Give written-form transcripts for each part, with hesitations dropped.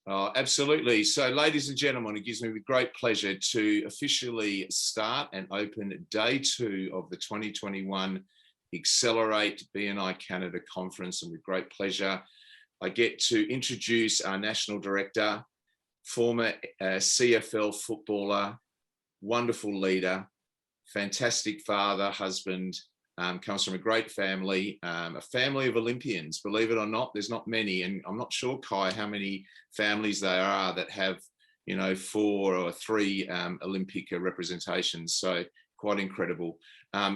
Oh, absolutely. So, ladies and gentlemen, it gives me great pleasure to officially start and open day 2 of the 2021 Accelerate BNICanada conference. And with great pleasure, I get to introduce our National Director, former CFL footballer, wonderful leader, fantastic father, husband, comes from a great family, a family of Olympians. Believe it or not, there's not many, and I'm not sure, Kai, how many families there are that have, 4 or 3 Olympic representations. So quite incredible.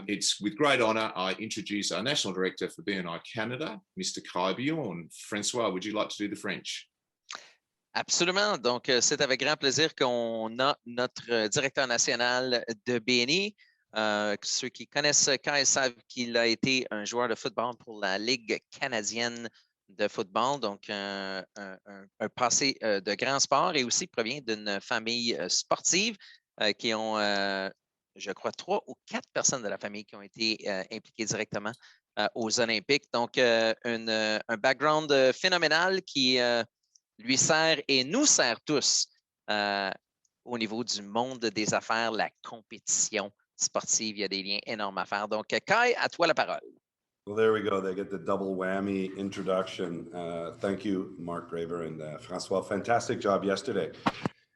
It's with great honour I introduce our National Director for BNICanada, Mr. Kai Bjorn. Francois, would you like to do the French? Absolument. Donc, c'est avec grand plaisir qu'on a notre directeur national de BNI. Ceux qui connaissent Kai savent qu'il a été un joueur de football pour la Ligue canadienne de football, donc un passé de grand sport et aussi provient d'une famille sportive qui ont, je crois, 3 ou 4 personnes de la famille qui ont été impliquées directement aux Olympiques. Donc, un background phénoménal qui lui sert et nous sert tous au niveau du monde des affaires, la compétition sportive. Il y a des liens énormes à faire. Donc, Kai, à toi la parole. Well, there we go. They get the double whammy introduction. Thank you, Mark Graver and Francois. Fantastic job yesterday.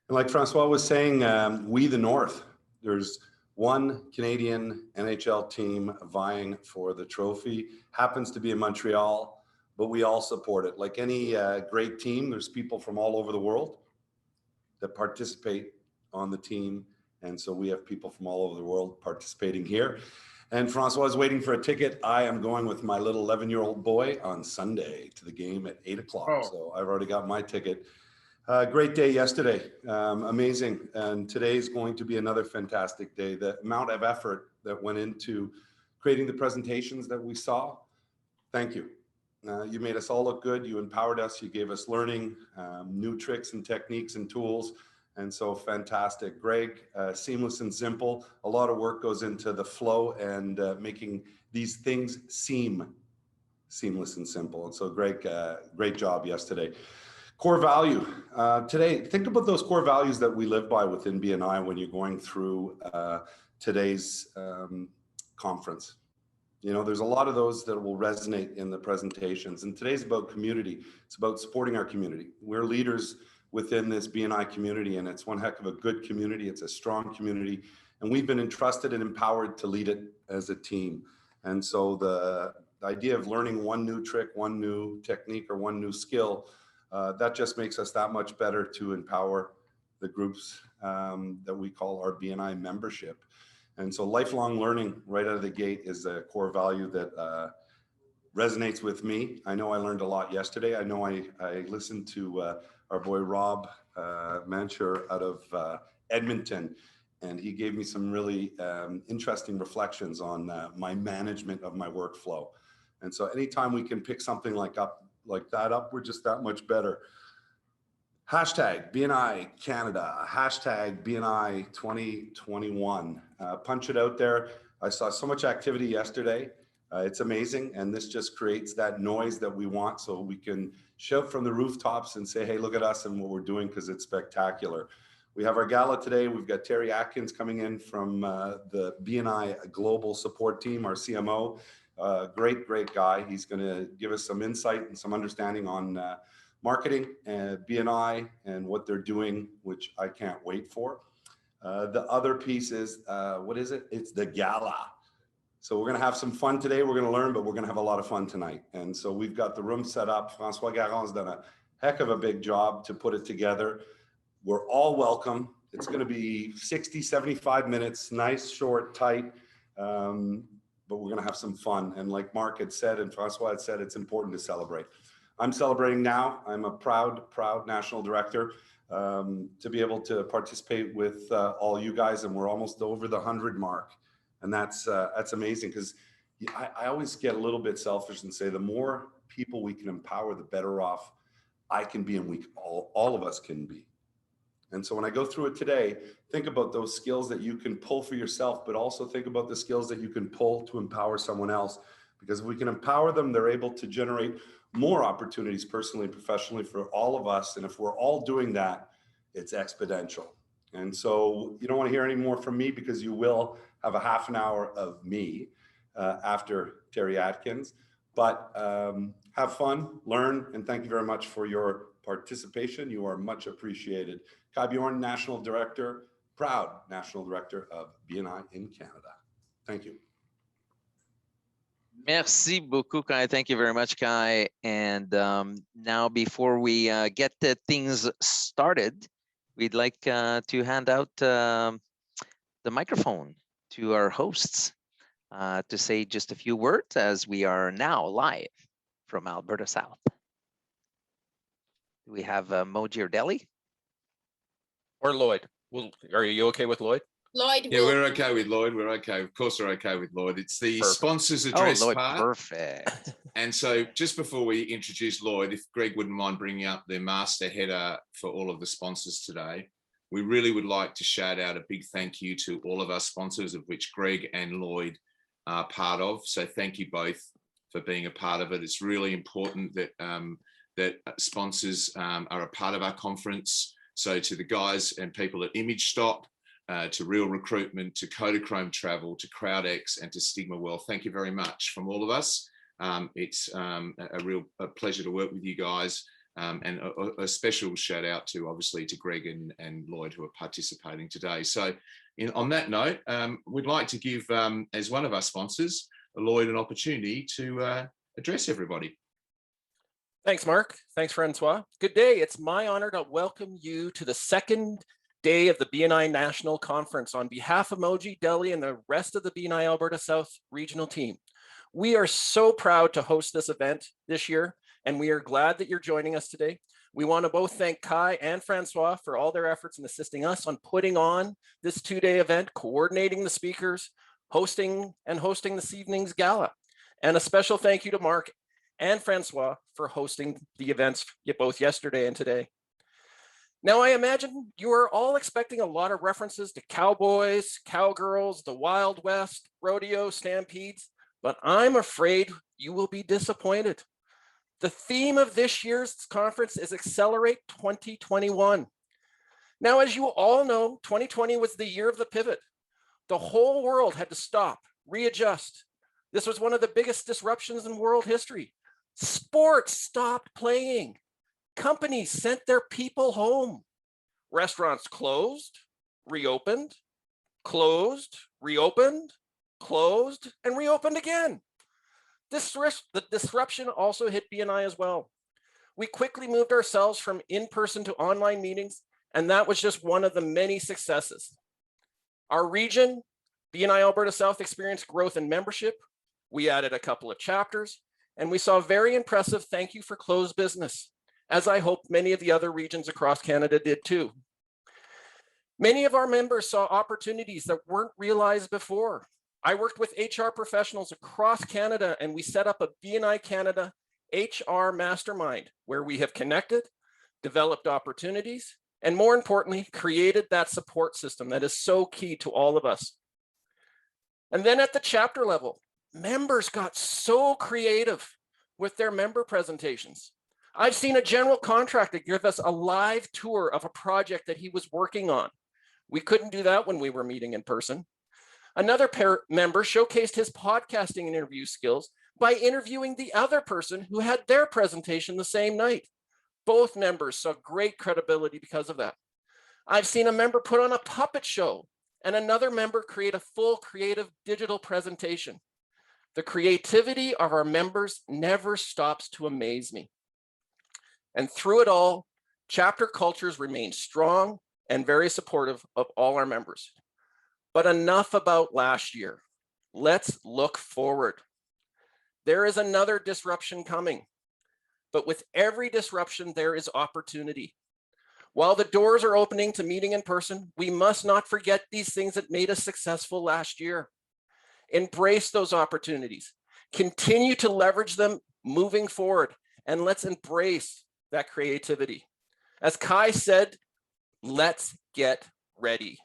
And like Francois was saying, we the North, there's one Canadian NHL team vying for the trophy, happens to be in Montreal, but we all support it. Like any great team, there's people from all over the world that participate on the team. And so we have people from all over the world participating here. And Francois is waiting for a ticket. I am going with my little 11-year-old boy on Sunday to the game at 8 o'clock. Oh. So I've already got my ticket. Great day yesterday. Amazing. And today is going to be another fantastic day. The amount of effort that went into creating the presentations that we saw, thank you. You made us all look good. You empowered us. You gave us learning, new tricks and techniques and tools. And so fantastic. Greg, seamless and simple. A lot of work goes into the flow and making these things seem seamless and simple. And so Greg, great job yesterday. Core value. Today, think about those core values that we live by within BNI when you're going through today's conference. There's a lot of those that will resonate in the presentations. And today's about community. It's about supporting our community. We're leaders within this BNI community, and it's one heck of a good community. It's a strong community, and we've been entrusted and empowered to lead it as a team. And so the idea of learning one new trick, one new technique, or one new skill, that just makes us that much better to empower the groups that we call our BNI membership. And so lifelong learning right out of the gate is a core value that resonates with me. I know I learned a lot yesterday. I know I listened to our boy Rob Mancher out of Edmonton, and he gave me some really interesting reflections on my management of my workflow. And so anytime we can pick something like that up, we're just that much better. Hashtag BNI Canada, hashtag BNI 2021. Punch it out there. I saw so much activity yesterday. It's amazing. And this just creates that noise that we want so we can shout from the rooftops and say, hey, look at us and what we're doing, because it's spectacular. We have our gala today. We've got Terry Atkins coming in from the BNI Global Support Team, our CMO. Great guy. He's going to give us some insight and some understanding on marketing and BNI and what they're doing, which I can't wait for. The other piece is, what is it? It's the gala. So we're going to have some fun today. We're going to learn, but we're going to have a lot of fun tonight. And so we've got the room set up. Francois Garon's done a heck of a big job to put it together. We're all welcome. It's going to be 60, 75 minutes, nice, short, tight, but we're going to have some fun. And like Mark had said and Francois had said, it's important to celebrate. I'm celebrating now. I'm a proud national director to be able to participate with all you guys, and we're almost over the 100 mark. And that's amazing, because I always get a little bit selfish and say the more people we can empower, the better off I can be, and we all of us can be. And so when I go through it today, think about those skills that you can pull for yourself, but also think about the skills that you can pull to empower someone else. Because if we can empower them, they're able to generate more opportunities personally and professionally for all of us. And if we're all doing that, it's exponential. And so you don't want to hear any more from me, because you will have a half an hour of me after Terry Atkins. But have fun, learn, and thank you very much for your participation. You are much appreciated. Kai Bjorn, National Director, proud National Director of BNI in Canada. Thank you. Merci beaucoup, Kai. Thank you very much, Kai. And now, before we get the things started, we'd like to hand out the microphone to our hosts to say just a few words, as we are now live from Alberta South. Do we have Moji or Deli? Or Lloyd? Are you okay with Lloyd? Lloyd, Yeah, we're okay with Lloyd. We're okay. Of course, we're okay with Lloyd. It's the Perfect. sponsors address Lloyd, part. perfect. And so just before we introduce Lloyd, if Greg wouldn't mind bringing up the master header for all of the sponsors today, we really would like to shout out a big thank you to all of our sponsors, of which Greg and Lloyd are part of. So thank you both for being a part of it. It's really important that that sponsors are a part of our conference. So to the guys and people at Image Stop, to Real Recruitment, to Kodachrome Travel, to CrowdX, and to Stigma Wealth, thank you very much from all of us. It's a real pleasure to work with you guys, and a special shout out to, obviously, to Greg and Lloyd, who are participating today. So on that note, we'd like to give, as one of our sponsors, Lloyd, an opportunity to address everybody. Thanks, Mark. Thanks, Francois. Good day. It's my honor to welcome you to the second day of the BNI National Conference on behalf of Moji, Deli, and the rest of the BNI Alberta South regional team. We are so proud to host this event this year, and we are glad that you're joining us today. We want to both thank Kai and Francois for all their efforts in assisting us on putting on this two-day event, coordinating the speakers, hosting this evening's gala. And a special thank you to Mark and Francois for hosting the events both yesterday and today. Now, I imagine you are all expecting a lot of references to cowboys, cowgirls, the Wild West, rodeo, stampedes, but I'm afraid you will be disappointed. The theme of this year's conference is Accelerate 2021. Now, as you all know, 2020 was the year of the pivot. The whole world had to stop, readjust. This was one of the biggest disruptions in world history. Sports stopped playing. Companies sent their people home. Restaurants closed, reopened, closed, reopened, closed, and reopened again. The disruption also hit BNI as well. We quickly moved ourselves from in-person to online meetings, and that was just one of the many successes. Our region, BNI Alberta South, experienced growth in membership. We added a couple of chapters, and we saw a very impressive thank you for closed business, as I hope many of the other regions across Canada did too. Many of our members saw opportunities that weren't realized before. I worked with HR professionals across Canada, and we set up a BNICanada HR mastermind where we have connected, developed opportunities, and more importantly, created that support system that is so key to all of us. And then at the chapter level, members got so creative with their member presentations. I've seen a general contractor give us a live tour of a project that he was working on. We couldn't do that when we were meeting in person. Another member showcased his podcasting and interview skills by interviewing the other person who had their presentation the same night. Both members saw great credibility because of that. I've seen a member put on a puppet show and another member create a full creative digital presentation. The creativity of our members never stops to amaze me. And through it all, chapter cultures remain strong and very supportive of all our members. But enough about last year. Let's look forward. There is another disruption coming, but with every disruption, there is opportunity. While the doors are opening to meeting in person, we must not forget these things that made us successful last year. Embrace those opportunities. Continue to leverage them moving forward, and let's embrace that creativity. As Kai said, let's get ready.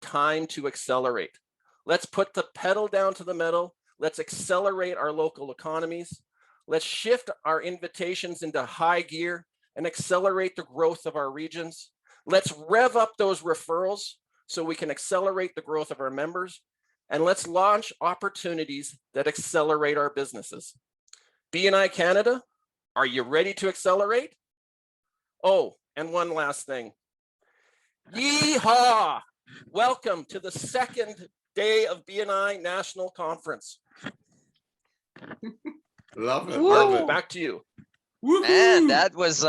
Time to accelerate. Let's put the pedal down to the metal. Let's accelerate our local economies. Let's shift our invitations into high gear and accelerate the growth of our regions. Let's rev up those referrals so we can accelerate the growth of our members. And let's launch opportunities that accelerate our businesses. BNICanada, are you ready to accelerate? Oh, and one last thing. Yeehaw! Welcome to the second day of BNI National Conference. Love it, love it. Back to you. And that was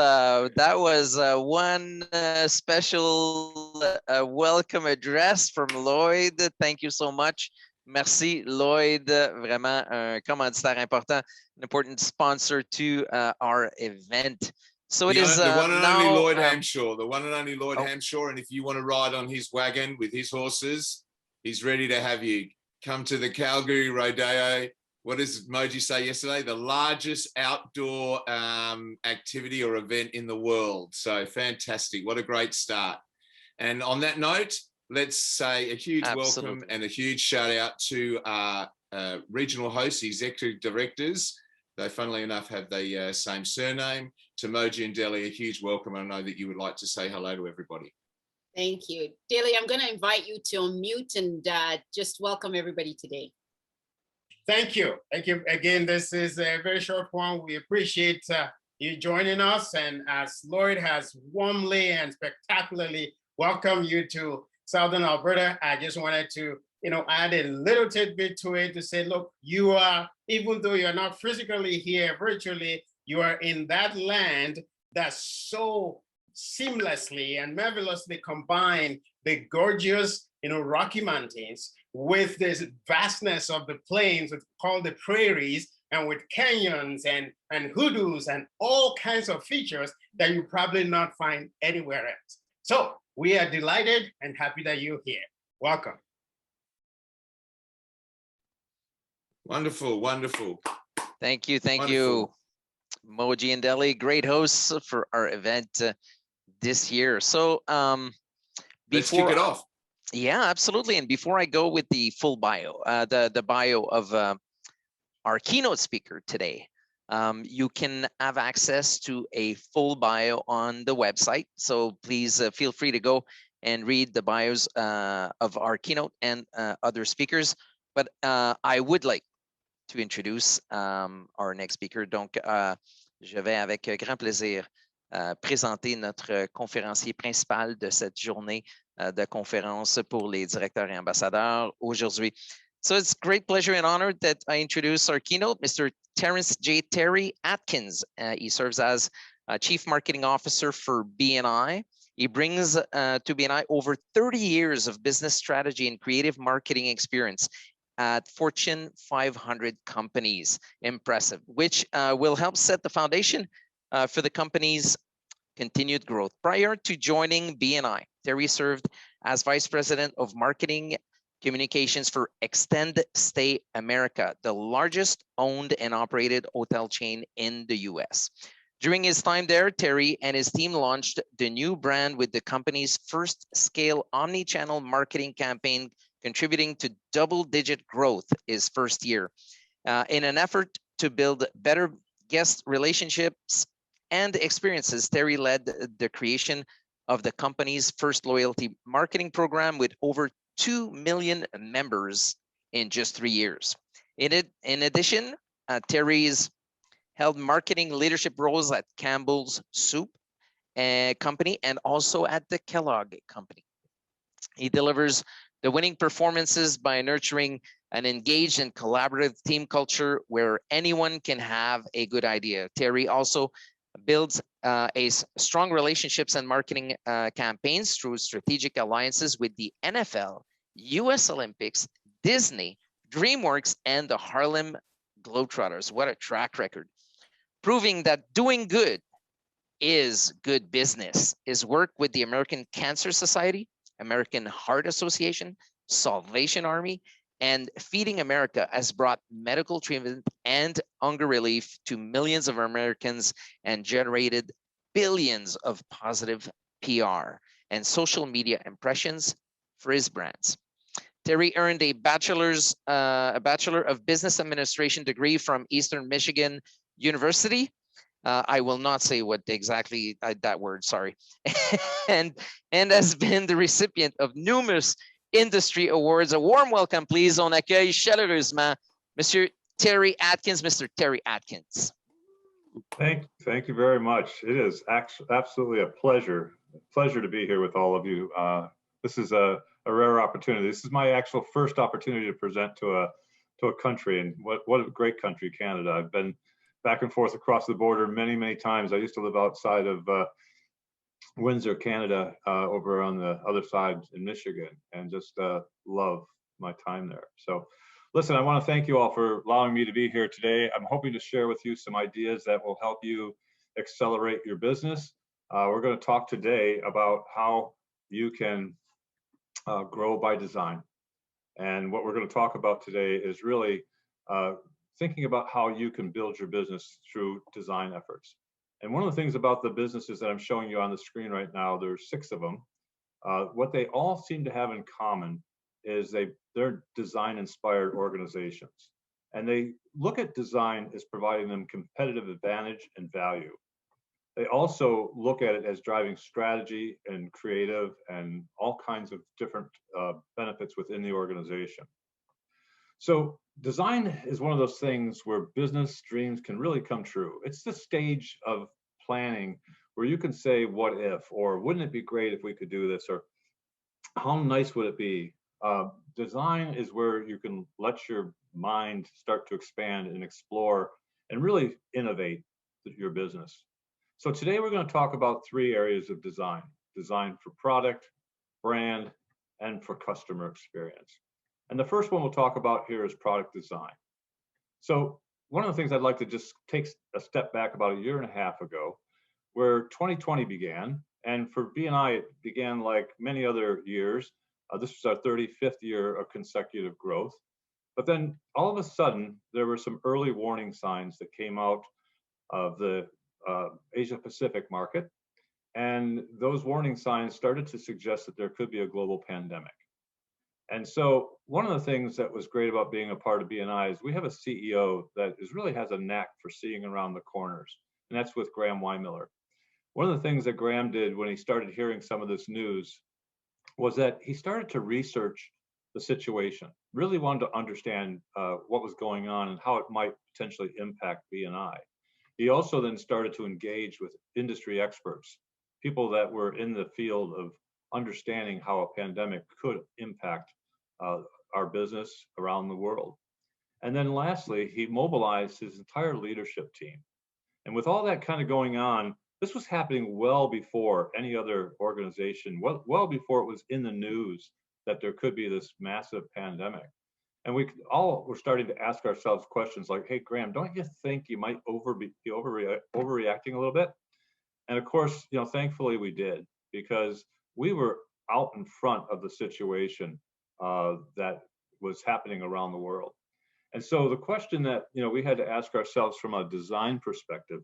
one special welcome address from Lloyd. Thank you so much. Merci Lloyd, vraiment un commanditaire important, an important sponsor to our event. So it is the one and now, only Lloyd Hamshaw, the one and only Lloyd Hamshaw. And if you want to ride on his wagon with his horses, he's ready to have you. Come to the Calgary Rodeo. What does Moji say yesterday? The largest outdoor activity or event in the world. So fantastic. What a great start. And on that note, let's say a huge welcome and a huge shout out to our regional hosts, executive directors. They, funnily enough, have the same surname. To Moji and Delhi, a huge welcome. I know that you would like to say hello to everybody. Thank you. Delhi, I'm going to invite you to unmute and just welcome everybody today. Thank you. Thank you again. This is a very short one. We appreciate you joining us. And as Lloyd has warmly and spectacularly welcomed you to Southern Alberta, I just wanted to, add a little tidbit to it to say, look, you are, even though you're not physically here virtually, you are in that land that so seamlessly and marvelously combine the gorgeous, Rocky Mountains with this vastness of the plains, called the prairies, and with canyons and hoodoos and all kinds of features that you probably not find anywhere else. So we are delighted and happy that you're here. Welcome. Wonderful, wonderful. Thank you, Moji and Delhi. Great hosts for our event this year. So let's kick it off. Yeah, absolutely. And before I go with the full bio, the bio of our keynote speaker today, you can have access to a full bio on the website. So please feel free to go and read the bios of our keynote and other speakers. But I would like to introduce our next speaker. Donc, je vais avec grand plaisir présenter notre conférencier principal de cette journée de conférence pour les directeurs et ambassadeurs aujourd'hui. So it's great pleasure and honor that I introduce our keynote, Mr. Terrence J. Terry Atkins. He serves as Chief Marketing Officer for BNI. He brings to BNI over 30 years of business strategy and creative marketing experience at Fortune 500 companies. Impressive, which will help set the foundation for the company's continued growth. Prior to joining BNI, Terry served as Vice President of Marketing Communications for Extend Stay America, the largest owned and operated hotel chain in the US. During his time there, Terry and his team launched the new brand with the company's first scale omni-channel marketing campaign, contributing to double-digit growth his first year. In an effort to build better guest relationships and experiences, Terry led the creation of the company's first loyalty marketing program with over 2 million members in just 3 years. In addition, Terry's held marketing leadership roles at Campbell's Soup Company and also at the Kellogg Company. He delivers the winning performances by nurturing an engaged and collaborative team culture where anyone can have a good idea. Terry also builds strong relationships and marketing campaigns through strategic alliances with the NFL, US Olympics, Disney, DreamWorks, and the Harlem Globetrotters. What a track record. Proving that doing good is good business. His work with the American Cancer Society, American Heart Association, Salvation Army, and Feeding America has brought medical treatment and hunger relief to millions of Americans and generated billions of positive PR and social media impressions for his brands. Terry earned a Bachelor of Business Administration degree from Eastern Michigan University. I will not say what exactly that word, sorry. and has been the recipient of numerous industry awards. A warm welcome, please. On accueille chaleureusement Monsieur Terry Atkins. Mr. Terry Atkins. Thank you very much. It is absolutely a pleasure to be here with all of you. This is a rare opportunity. This is my actual first opportunity to present to a country, and what a great country, Canada. I've been back and forth across the border many times. I used to live outside of Windsor, Canada, over on the other side in Michigan, and just love my time there. So listen, I want to thank you all for allowing me to be here today. I'm hoping to share with you some ideas that will help you accelerate your business. We're going to talk today about how you can grow by design. And what we're going to talk about today is really thinking about how you can build your business through design efforts. And one of the things about the businesses that I'm showing you on the screen right now, there's 6 of them. What they all seem to have in common is they're design-inspired organizations. And they look at design as providing them competitive advantage and value. They also look at it as driving strategy and creative and all kinds of different benefits within the organization. So design is one of those things where business dreams can really come true. It's the stage of planning where you can say, what if, or wouldn't it be great if we could do this, or how nice would it be? Design is where you can let your mind start to expand and explore and really innovate your business. So today we're going to talk about 3 areas of design: design for product, brand, and for customer experience. And the first one we'll talk about here is product design. So one of the things I'd like to just take a step back about 1.5 years ago, where 2020 began, and for BNI it began like many other years. This was our 35th year of consecutive growth. But then all of a sudden, there were some early warning signs that came out of the Asia Pacific market. And those warning signs started to suggest that there could be a global pandemic. And so one of the things that was great about being a part of BNI is we have a CEO that really has a knack for seeing around the corners. And that's with Graham Weimiller. One of the things that Graham did when he started hearing some of this news was that he started to research the situation, really wanted to understand what was going on and how it might potentially impact BNI. He also then started to engage with industry experts, people that were in the field of understanding how a pandemic could impact our business around the world. And then lastly, he mobilized his entire leadership team. And with all that kind of going on, this was happening well before any other organization, well before it was in the news that there could be this massive pandemic. And we all were starting to ask ourselves questions like, hey, Graham, don't you think you might be overreacting a little bit? And of course, thankfully we did, because we were out in front of the situation that was happening around the world. And so the question that we had to ask ourselves from a design perspective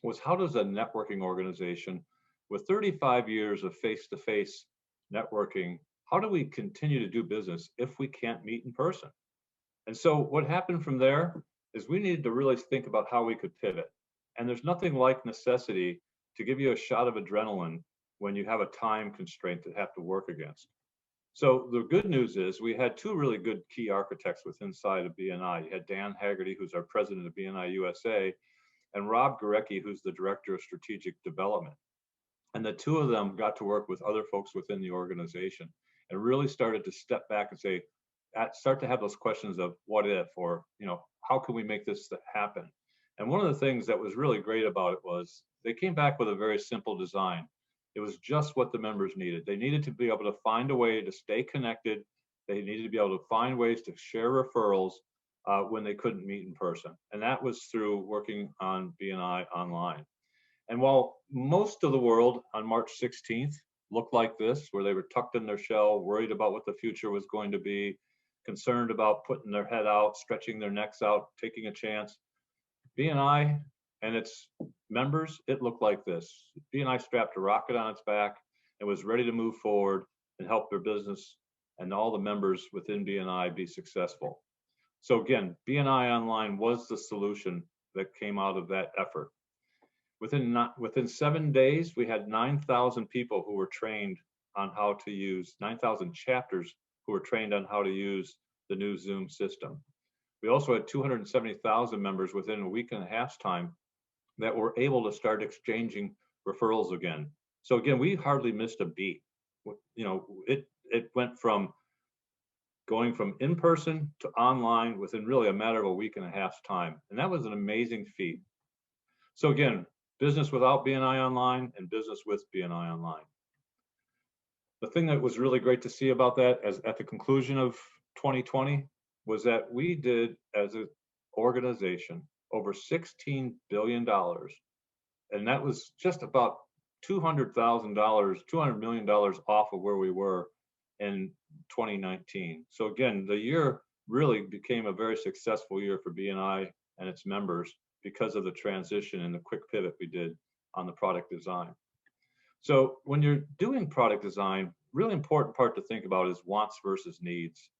was, how does a networking organization with 35 years of face-to-face networking, how do we continue to do business if we can't meet in person? And so what happened from there is we needed to really think about how we could pivot. And there's nothing like necessity to give you a shot of adrenaline when you have a time constraint to have to work against. So the good news is we had 2 really good key architects within inside of BNI. You had Dan Haggerty, who's our president of BNI USA, and Rob Gurecki, who's the director of strategic development. And the 2 of them got to work with other folks within the organization and really started to step back and start to have those questions of what if, or, how can we make this happen? And one of the things that was really great about it was they came back with a very simple design. It was just what the members needed. They needed to be able to find a way to stay connected. They needed to be able to find ways to share referrals when they couldn't meet in person. And that was through working on BNI online. And while most of the world on March 16th looked like this, where they were tucked in their shell, worried about what the future was going to be, concerned about putting their head out, stretching their necks out, taking a chance, BNI and its members, it looked like this. BNI strapped a rocket on its back and was ready to move forward and help their business and all the members within BNI be successful. So again, BNI Online was the solution that came out of that effort. Within 7 days, we had 9,000 people who were trained on how to use, 9,000 chapters who were trained on how to use the new Zoom system. We also had 270,000 members within a week and a half's time that were able to start exchanging referrals again. So again, we hardly missed a beat. You know, it went from going from in-person to online within really a matter of a week and a half's time. And that was an amazing feat. So again, business without BNI Online and business with BNI Online. The thing that was really great to see about that at the conclusion of 2020 was that we did, as an organization, over $16 billion. And that was just about $200 million off of where we were in 2019. So again, the year really became a very successful year for BNI and its members because of the transition and the quick pivot we did on the product design. So when you're doing product design, really important part to think about is wants versus needs,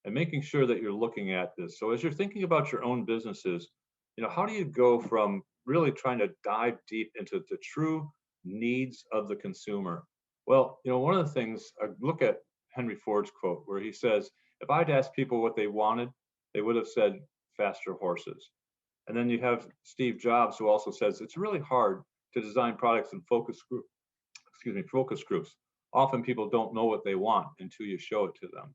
and making sure that you're looking at this. So as you're thinking about your own businesses, you know, how do you go from really trying to dive deep into the true needs of the consumer? Well, you know, one of the things, I look at Henry Ford's quote where he says, if I'd asked people what they wanted, they would have said faster horses. And then you have Steve Jobs, who also says it's really hard to design products in focus groups. Often people don't know what they want until you show it to them.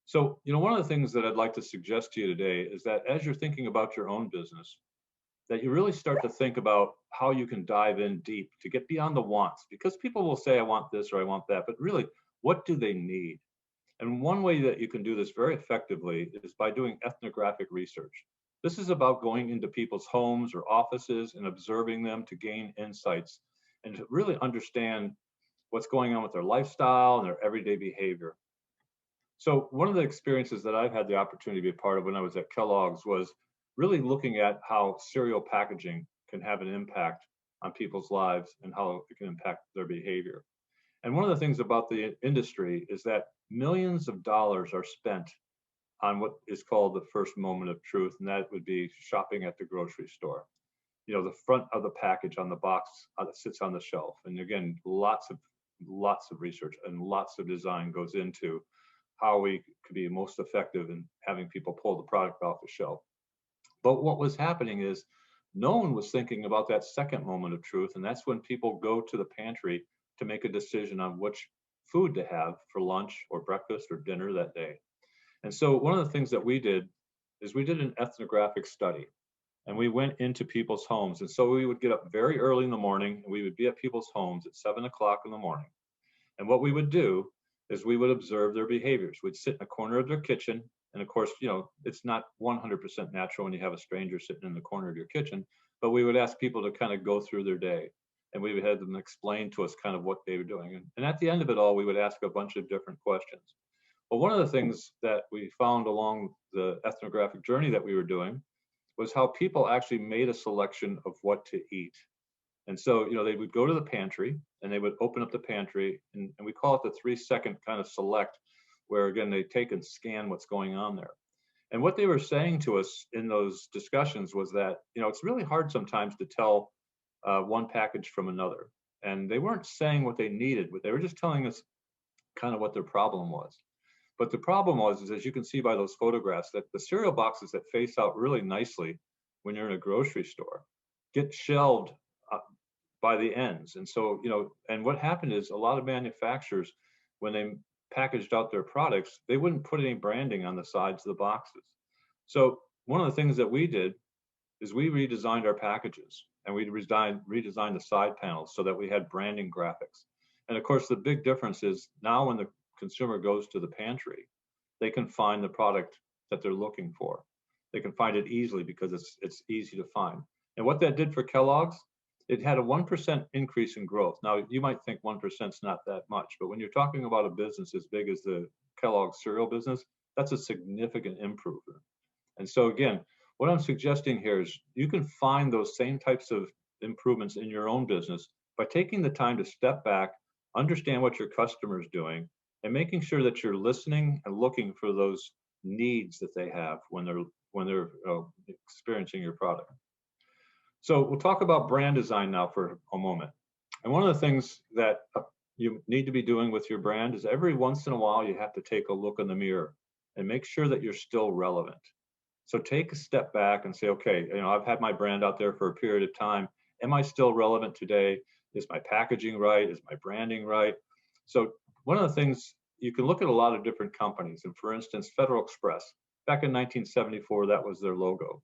So, you know, one of the things that I'd like to suggest to you today is that as you're thinking about your own business, that you really start to think about how you can dive in deep to get beyond the wants, because people will say, I want this or I want that, but really, what do they need? And one way that you can do this very effectively is by doing ethnographic research. This is about going into people's homes or offices and observing them to gain insights and to really understand what's going on with their lifestyle and their everyday behavior. So one of the experiences that I've had the opportunity to be a part of when I was at Kellogg's was really looking at how cereal packaging can have an impact on people's lives and how it can impact their behavior. And one of the things about the industry is that millions of dollars are spent on what is called the first moment of truth, and that would be shopping at the grocery store. You know, the front of the package on the box that sits on the shelf. And again, lots of research and lots of design goes into how we could be most effective in having people pull the product off the shelf. But what was happening is no one was thinking about that second moment of truth, and that's when people go to the pantry to make a decision on which food to have for lunch or breakfast or dinner that day. And so one of the things that we did is we did an ethnographic study, and we went into people's homes. And so we would get up very early in the morning, and we would be at people's homes at 7 o'clock in the morning. And what we would do is we would observe their behaviors. We'd sit in a corner of their kitchen. And of course, you know, it's not 100% natural when you have a stranger sitting in the corner of your kitchen, but we would ask people to kind of go through their day, and we would have them explain to us kind of what they were doing. And at the end of it all, we would ask a bunch of different questions. Well, one of the things that we found along the ethnographic journey that we were doing was how people actually made a selection of what to eat. And so, you know, they would go to the pantry and they would open up the pantry, and we call it the 3-second kind of select, where again, they take and scan what's going on there. And what they were saying to us in those discussions was that, you know, it's really hard sometimes to tell one package from another. And they weren't saying what they needed, but they were just telling us kind of what their problem was. But the problem was, is as you can see by those photographs, that the cereal boxes that face out really nicely when you're in a grocery store get shelved by the ends. And so, you know, and what happened is a lot of manufacturers, when they packaged out their products, they wouldn't put any branding on the sides of the boxes. So one of the things that we did is we redesigned our packages, and we redesigned the side panels so that we had branding graphics. And of course, the big difference is now when the consumer goes to the pantry, they can find the product that they're looking for. They can find it easily because it's easy to find. And what that did for Kellogg's, it had a 1% increase in growth. Now, you might think 1% is not that much, but when you're talking about a business as big as the Kellogg cereal business, that's a significant improvement. And so again, what I'm suggesting here is you can find those same types of improvements in your own business by taking the time to step back, understand what your customer is doing, and making sure that you're listening and looking for those needs that they have when they're experiencing your product. So we'll talk about brand design now for a moment. And one of the things that you need to be doing with your brand is every once in a while, you have to take a look in the mirror and make sure that you're still relevant. So take a step back and say, okay, I've had my brand out there for a period of time. Am I still relevant today? Is my packaging right? Is my branding right? So one of the things, you can look at a lot of different companies. And for instance, Federal Express, back in 1974, that was their logo.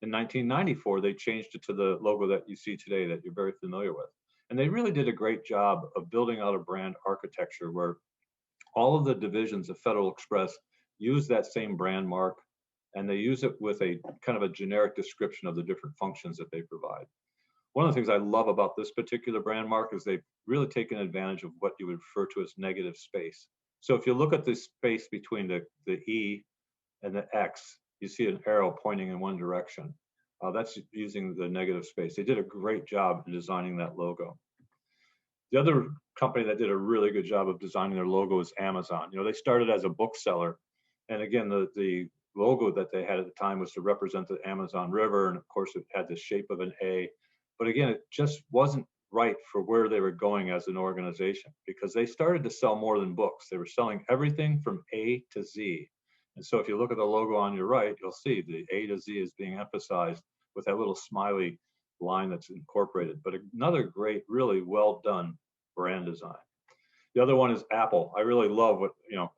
In 1994, they changed it to the logo that you see today that you're very familiar with. And they really did a great job of building out a brand architecture where all of the divisions of Federal Express use that same brand mark, and they use it with a kind of a generic description of the different functions that they provide. One of the things I love about this particular brand mark is they've really taken advantage of what you would refer to as negative space. So if you look at the space between the E and the X, you see an arrow pointing in one direction. That's using the negative space. They did a great job in designing that logo. The other company that did a really good job of designing their logo is Amazon. They started as a bookseller. And again, the logo that they had at the time was to represent the Amazon River. And of course, it had the shape of an A. But again, it just wasn't right for where they were going as an organization, because they started to sell more than books. They were selling everything from A to Z. And so if you look at the logo on your right, you'll see the A to Z is being emphasized with that little smiley line that's incorporated. But another great, really well done brand design. The other one is Apple. I really love what,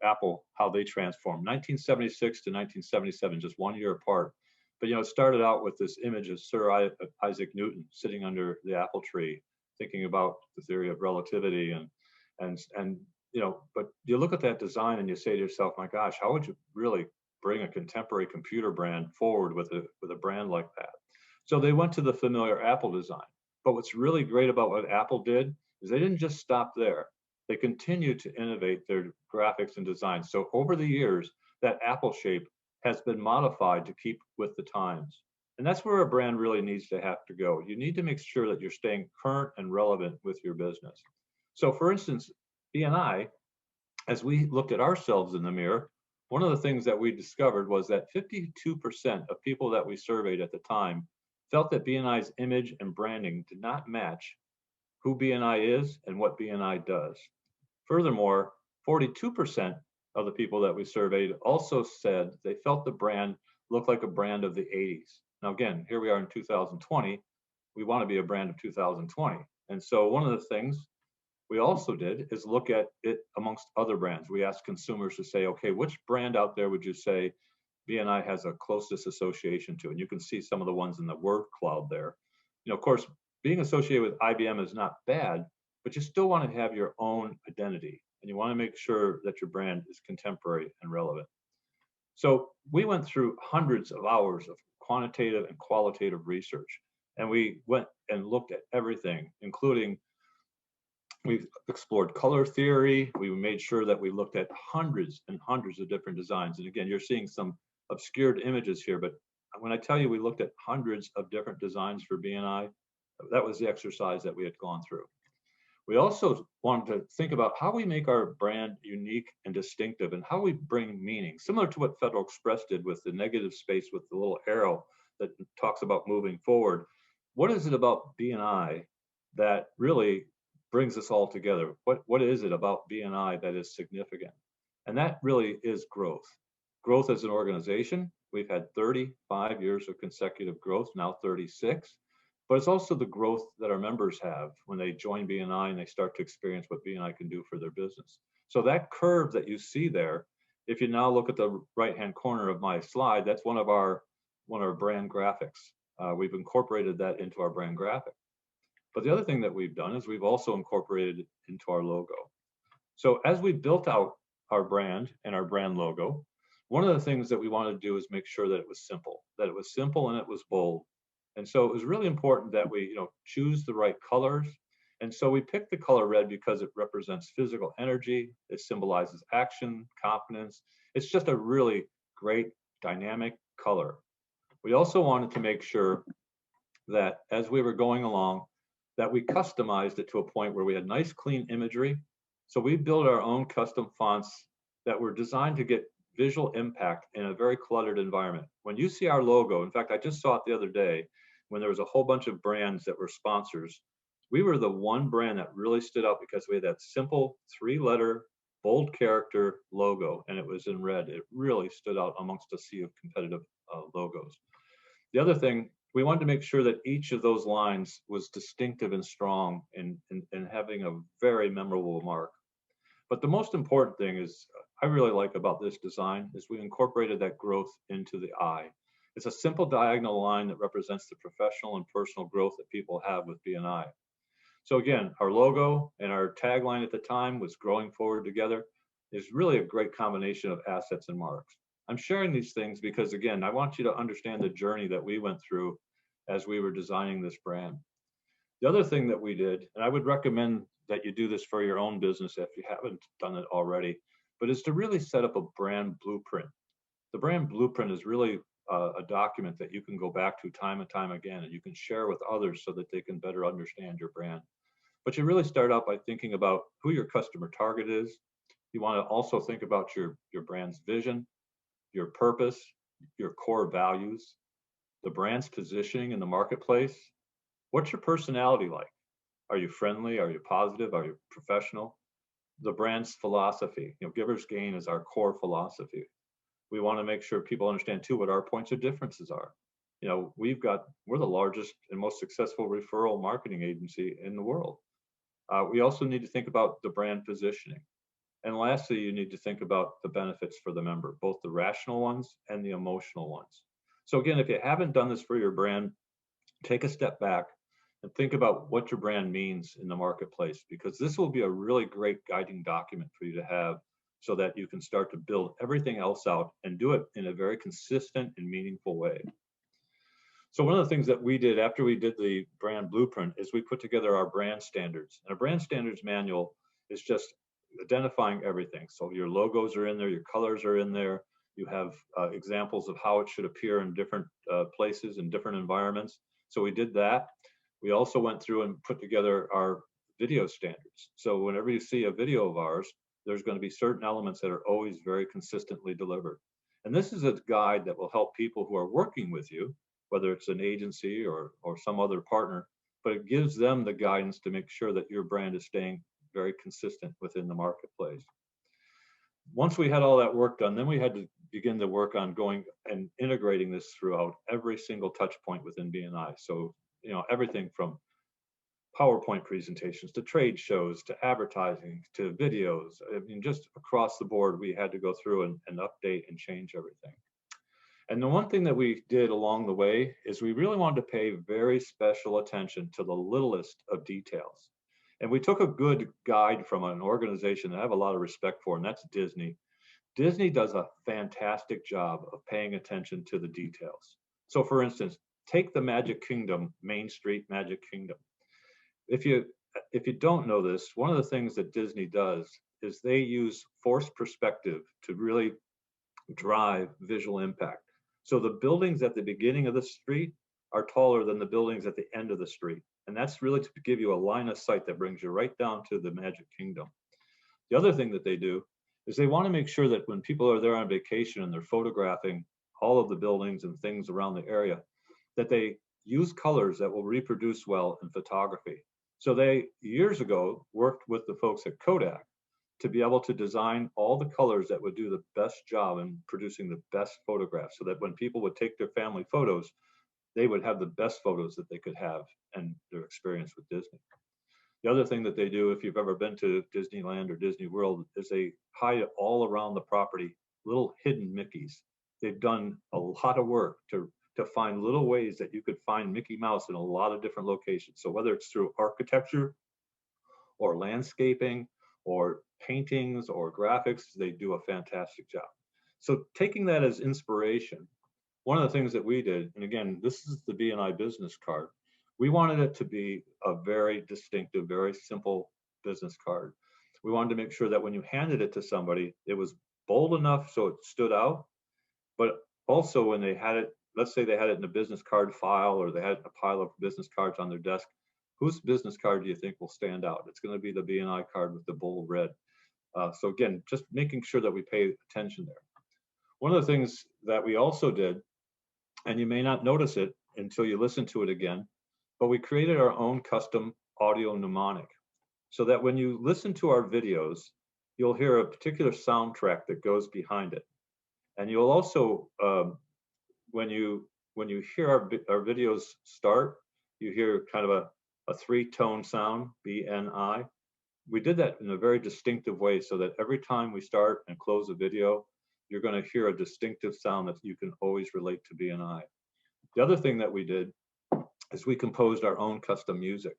Apple, how they transformed. 1976 to 1977, just 1 year apart. But, it started out with this image of Sir Isaac Newton sitting under the apple tree, thinking about the theory of relativity but you look at that design and you say to yourself, my gosh, how would you really bring a contemporary computer brand forward with a brand like that? So they went to the familiar Apple design. But what's really great about what Apple did is they didn't just stop there. They continued to innovate their graphics and design. So over the years, that apple shape has been modified to keep with the times. And that's where a brand really needs to have to go. You need to make sure that you're staying current and relevant with your business. So for instance, BNI, as we looked at ourselves in the mirror, one of the things that we discovered was that 52% of people that we surveyed at the time felt that BNI's image and branding did not match who BNI is and what BNI does. Furthermore, 42% of the people that we surveyed also said they felt the brand looked like a brand of the 80s. Now again, here we are in 2020. We want to be a brand of 2020. And so one of the things we also did is look at it amongst other brands. We asked consumers to say, okay, which brand out there would you say BNI has a closest association to? And you can see some of the ones in the word cloud there. Of course, being associated with IBM is not bad, but you still want to have your own identity. And you want to make sure that your brand is contemporary and relevant. So we went through hundreds of hours of quantitative and qualitative research. And we went and looked at everything, including we've explored color theory. We made sure that we looked at hundreds and hundreds of different designs. And again, you're seeing some obscured images here, but when I tell you we looked at hundreds of different designs for BNI, that was the exercise that we had gone through. We also wanted to think about how we make our brand unique and distinctive and how we bring meaning, similar to what Federal Express did with the negative space with the little arrow that talks about moving forward. What is it about BNI that really brings us all together? What is it about BNI that is significant? And that really is growth. Growth as an organization. We've had 35 years of consecutive growth, now 36. But it's also the growth that our members have when they join BNI and they start to experience what BNI can do for their business. So that curve that you see there, if you now look at the right-hand corner of my slide, that's one of our brand graphics. We've incorporated that into our brand graphic. But the other thing that we've done is we've also incorporated it into our logo. So as we built out our brand and our brand logo, one of the things that we wanted to do is make sure that it was simple and it was bold. And so it was really important that we, choose the right colors. And so we picked the color red because it represents physical energy. It symbolizes action, confidence. It's just a really great dynamic color. We also wanted to make sure that as we were going along, that we customized it to a point where we had nice, clean imagery. So we built our own custom fonts that were designed to get visual impact in a very cluttered environment. When you see our logo, in fact, I just saw it the other day, when there was a whole bunch of brands that were sponsors, we were the one brand that really stood out because we had that simple 3-letter, bold character logo, and it was in red. It really stood out amongst a sea of competitive logos. The other thing, we wanted to make sure that each of those lines was distinctive and strong and having a very memorable mark. But the most important thing is, I really like about this design is we incorporated that growth into the eye. It's a simple diagonal line that represents the professional and personal growth that people have with BNI. So again, our logo and our tagline at the time was growing forward together is really a great combination of assets and marks. I'm sharing these things because, again, I want you to understand the journey that we went through as we were designing this brand. The other thing that we did, and I would recommend that you do this for your own business if you haven't done it already, but is to really set up a brand blueprint. The brand blueprint is really a document that you can go back to time and time again, and you can share with others so that they can better understand your brand. But you really start out by thinking about who your customer target is. You want to also think about your brand's vision, your purpose, your core values, the brand's positioning in the marketplace. What's your personality like? Are you friendly? Are you positive? Are you professional? The brand's philosophy, giversgain is our core philosophy. We want to make sure people understand too what our points of differences are. We're the largest and most successful referral marketing agency in the world. We also need to think about the brand positioning. And lastly, you need to think about the benefits for the member, both the rational ones and the emotional ones. So again, if you haven't done this for your brand, take a step back and think about what your brand means in the marketplace, because this will be a really great guiding document for you to have so that you can start to build everything else out and do it in a very consistent and meaningful way. So one of the things that we did after we did the brand blueprint is we put together our brand standards. And a brand standards manual is just identifying everything. So your logos are in there, your colors are in there. You have examples of how it should appear in different places and different environments. So we did that. We also went through and put together our video standards. So whenever you see a video of ours, there's going to be certain elements that are always very consistently delivered. And this is a guide that will help people who are working with you, whether it's an agency or some other partner, but it gives them the guidance to make sure that your brand is staying very consistent within the marketplace. Once we had all that work done, then we had to begin to work on going and integrating this throughout every single touch point within BNI. So, everything from PowerPoint presentations to trade shows to advertising to videos. I mean, just across the board, we had to go through and update and change everything. And the one thing that we did along the way is we really wanted to pay very special attention to the littlest of details. And we took a good guide from an organization that I have a lot of respect for, and that's Disney. Disney does a fantastic job of paying attention to the details. So for instance, take the Magic Kingdom, Main Street Magic Kingdom. If you don't know this, one of the things that Disney does is they use forced perspective to really drive visual impact. So the buildings at the beginning of the street are taller than the buildings at the end of the street. And that's really to give you a line of sight that brings you right down to the Magic Kingdom. The other thing that they do is they want to make sure that when people are there on vacation and they're photographing all of the buildings and things around the area, that they use colors that will reproduce well in photography. So they, years ago, worked with the folks at Kodak to be able to design all the colors that would do the best job in producing the best photographs, so that when people would take their family photos, they would have the best photos that they could have and their experience with Disney. The other thing that they do, if you've ever been to Disneyland or Disney World, is they hide all around the property little hidden Mickeys. They've done a lot of work to find little ways that you could find Mickey Mouse in a lot of different locations. So whether it's through architecture or landscaping or paintings or graphics, they do a fantastic job. So taking that as inspiration, one of the things that we did, and again, this is the BNI business card, we wanted it to be a very distinctive, very simple business card. We wanted to make sure that when you handed it to somebody, it was bold enough so it stood out, but also when they had it, let's say they had it in a business card file or they had a pile of business cards on their desk, whose business card do you think will stand out? It's going to be the BNI card with the bold red. So again, just making sure that we pay attention there. One of the things that we also did, and you may not notice it, until you listen to it again. But we created our own custom audio mnemonic so that when you listen to our videos, you'll hear a particular soundtrack that goes behind it. And you'll also, when you hear our videos start, you hear kind of a three-tone sound, BNI. We did that in a very distinctive way so that every time we start and close a video, you're going to hear a distinctive sound that you can always relate to BNI. The other thing that we did is we composed our own custom music.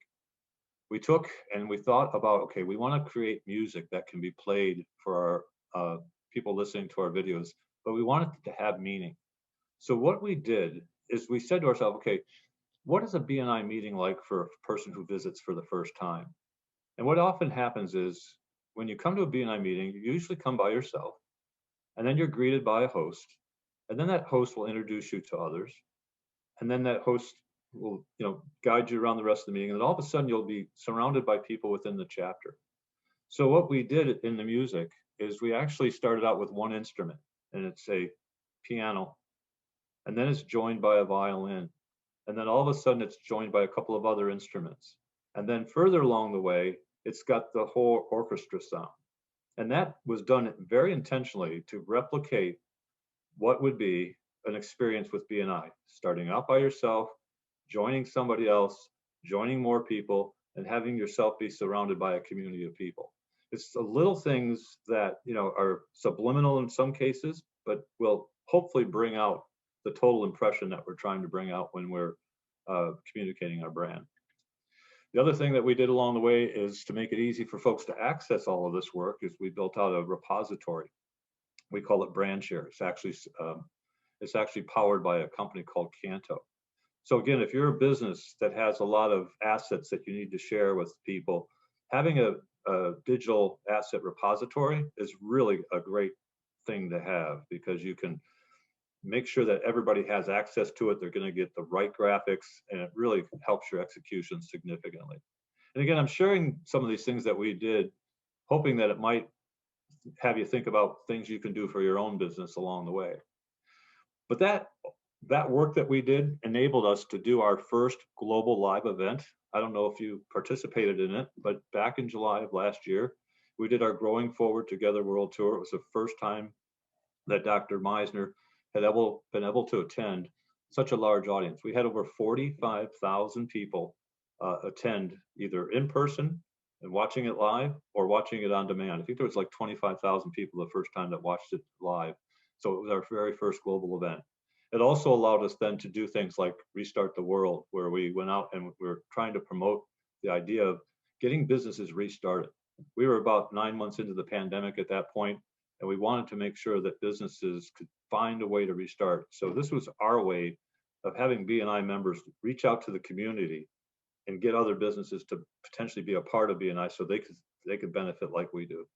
We took and we thought about, okay, we want to create music that can be played for our people listening to our videos, but we want it to have meaning. So what we did is we said to ourselves, okay, what is a BNI meeting like for a person who visits for the first time? And what often happens is when you come to a BNI meeting, you usually come by yourself, and then you're greeted by a host, and then that host will introduce you to others, and then that host will, guide you around the rest of the meeting, and then all of a sudden you'll be surrounded by people within the chapter. So what we did in the music is we actually started out with one instrument, and it's a piano, and then it's joined by a violin, and then all of a sudden it's joined by a couple of other instruments, and then further along the way it's got the whole orchestra sound. And that was done very intentionally to replicate what would be an experience with BNI, starting out by yourself, joining somebody else, joining more people, and having yourself be surrounded by a community of people. It's the little things that are subliminal in some cases, but will hopefully bring out the total impression that we're trying to bring out when we're communicating our brand. The other thing that we did along the way is to make it easy for folks to access all of this work is we built out a repository. We call it Brand Share. It's actually powered by a company called Keynote. So again, if you're a business that has a lot of assets that you need to share with people, having a digital asset repository is really a great thing to have, because you can make sure that everybody has access to it. They're going to get the right graphics, and it really helps your execution significantly. And again, I'm sharing some of these things that we did, hoping that it might have you think about things you can do for your own business along the way. But that work that we did enabled us to do our first global live event. I don't know if you participated in it, but back in July of last year, we did our Growing Forward Together World Tour. It was the first time that Dr. Meisner had been able to attend such a large audience. We had over 45,000 people attend, either in person and watching it live or watching it on demand. I think there was like 25,000 people the first time that watched it live. So it was our very first global event. It also allowed us then to do things like Restart the World, where we went out and we were trying to promote the idea of getting businesses restarted. We were about 9 months into the pandemic at that point, and we wanted to make sure that businesses could find a way to restart. So this was our way of having BNI members reach out to the community and get other businesses to potentially be a part of BNI so they could benefit like we do.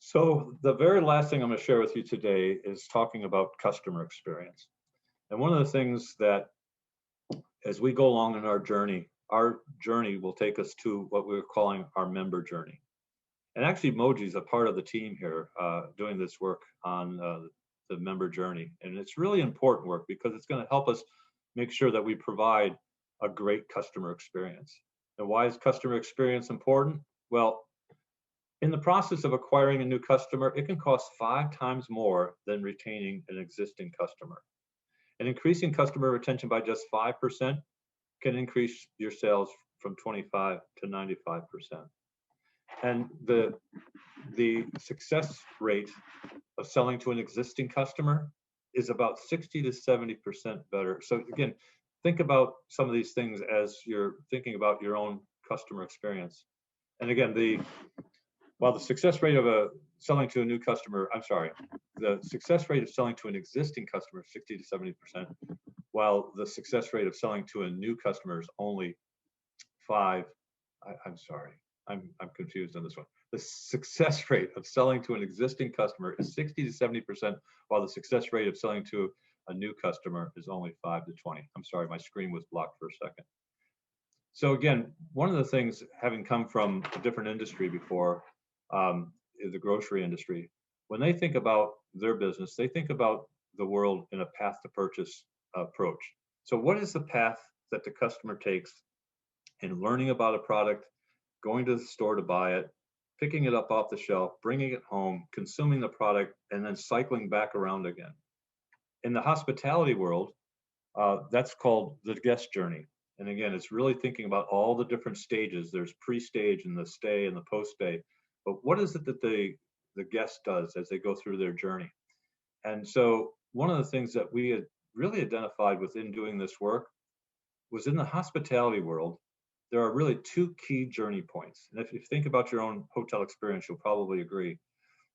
So the very last thing I'm going to share with you today is talking about customer experience. And one of the things that, as we go along in our journey will take us to what we're calling our member journey. And actually, Moji's a part of the team here doing this work on the member journey. And it's really important work because it's going to help us make sure that we provide a great customer experience. And why is customer experience important? Well, in the process of acquiring a new customer, it can cost 5 times more than retaining an existing customer. And increasing customer retention by just 5% can increase your sales from 25 to 95%. And the success rate of selling to an existing customer is about 60 to 70% better. So again, think about some of these things as you're thinking about your own customer experience. And again, while the success rate of selling to a new customer, the success rate of selling to an existing customer is 60 to 70%, while the success rate of selling to a new customer is only 5. I'm confused on this one. The success rate of selling to an existing customer is 60 to 70%, while the success rate of selling to a new customer is only 5 to 20. I'm sorry, my screen was blocked for a second. So again, one of the things, having come from a different industry before, is the grocery industry, when they think about their business, they think about the world in a path to purchase approach. So what is the path that the customer takes in learning about a product, going to the store to buy it, picking it up off the shelf, bringing it home, consuming the product, and then cycling back around again? In the hospitality world, that's called the guest journey. And again, it's really thinking about all the different stages. There's pre-stage and the stay and the post-stay. But what is it that the guest does as they go through their journey? And so one of the things that we had really identified within doing this work was in the hospitality world, there are really two key journey points. And if you think about your own hotel experience, you'll probably agree.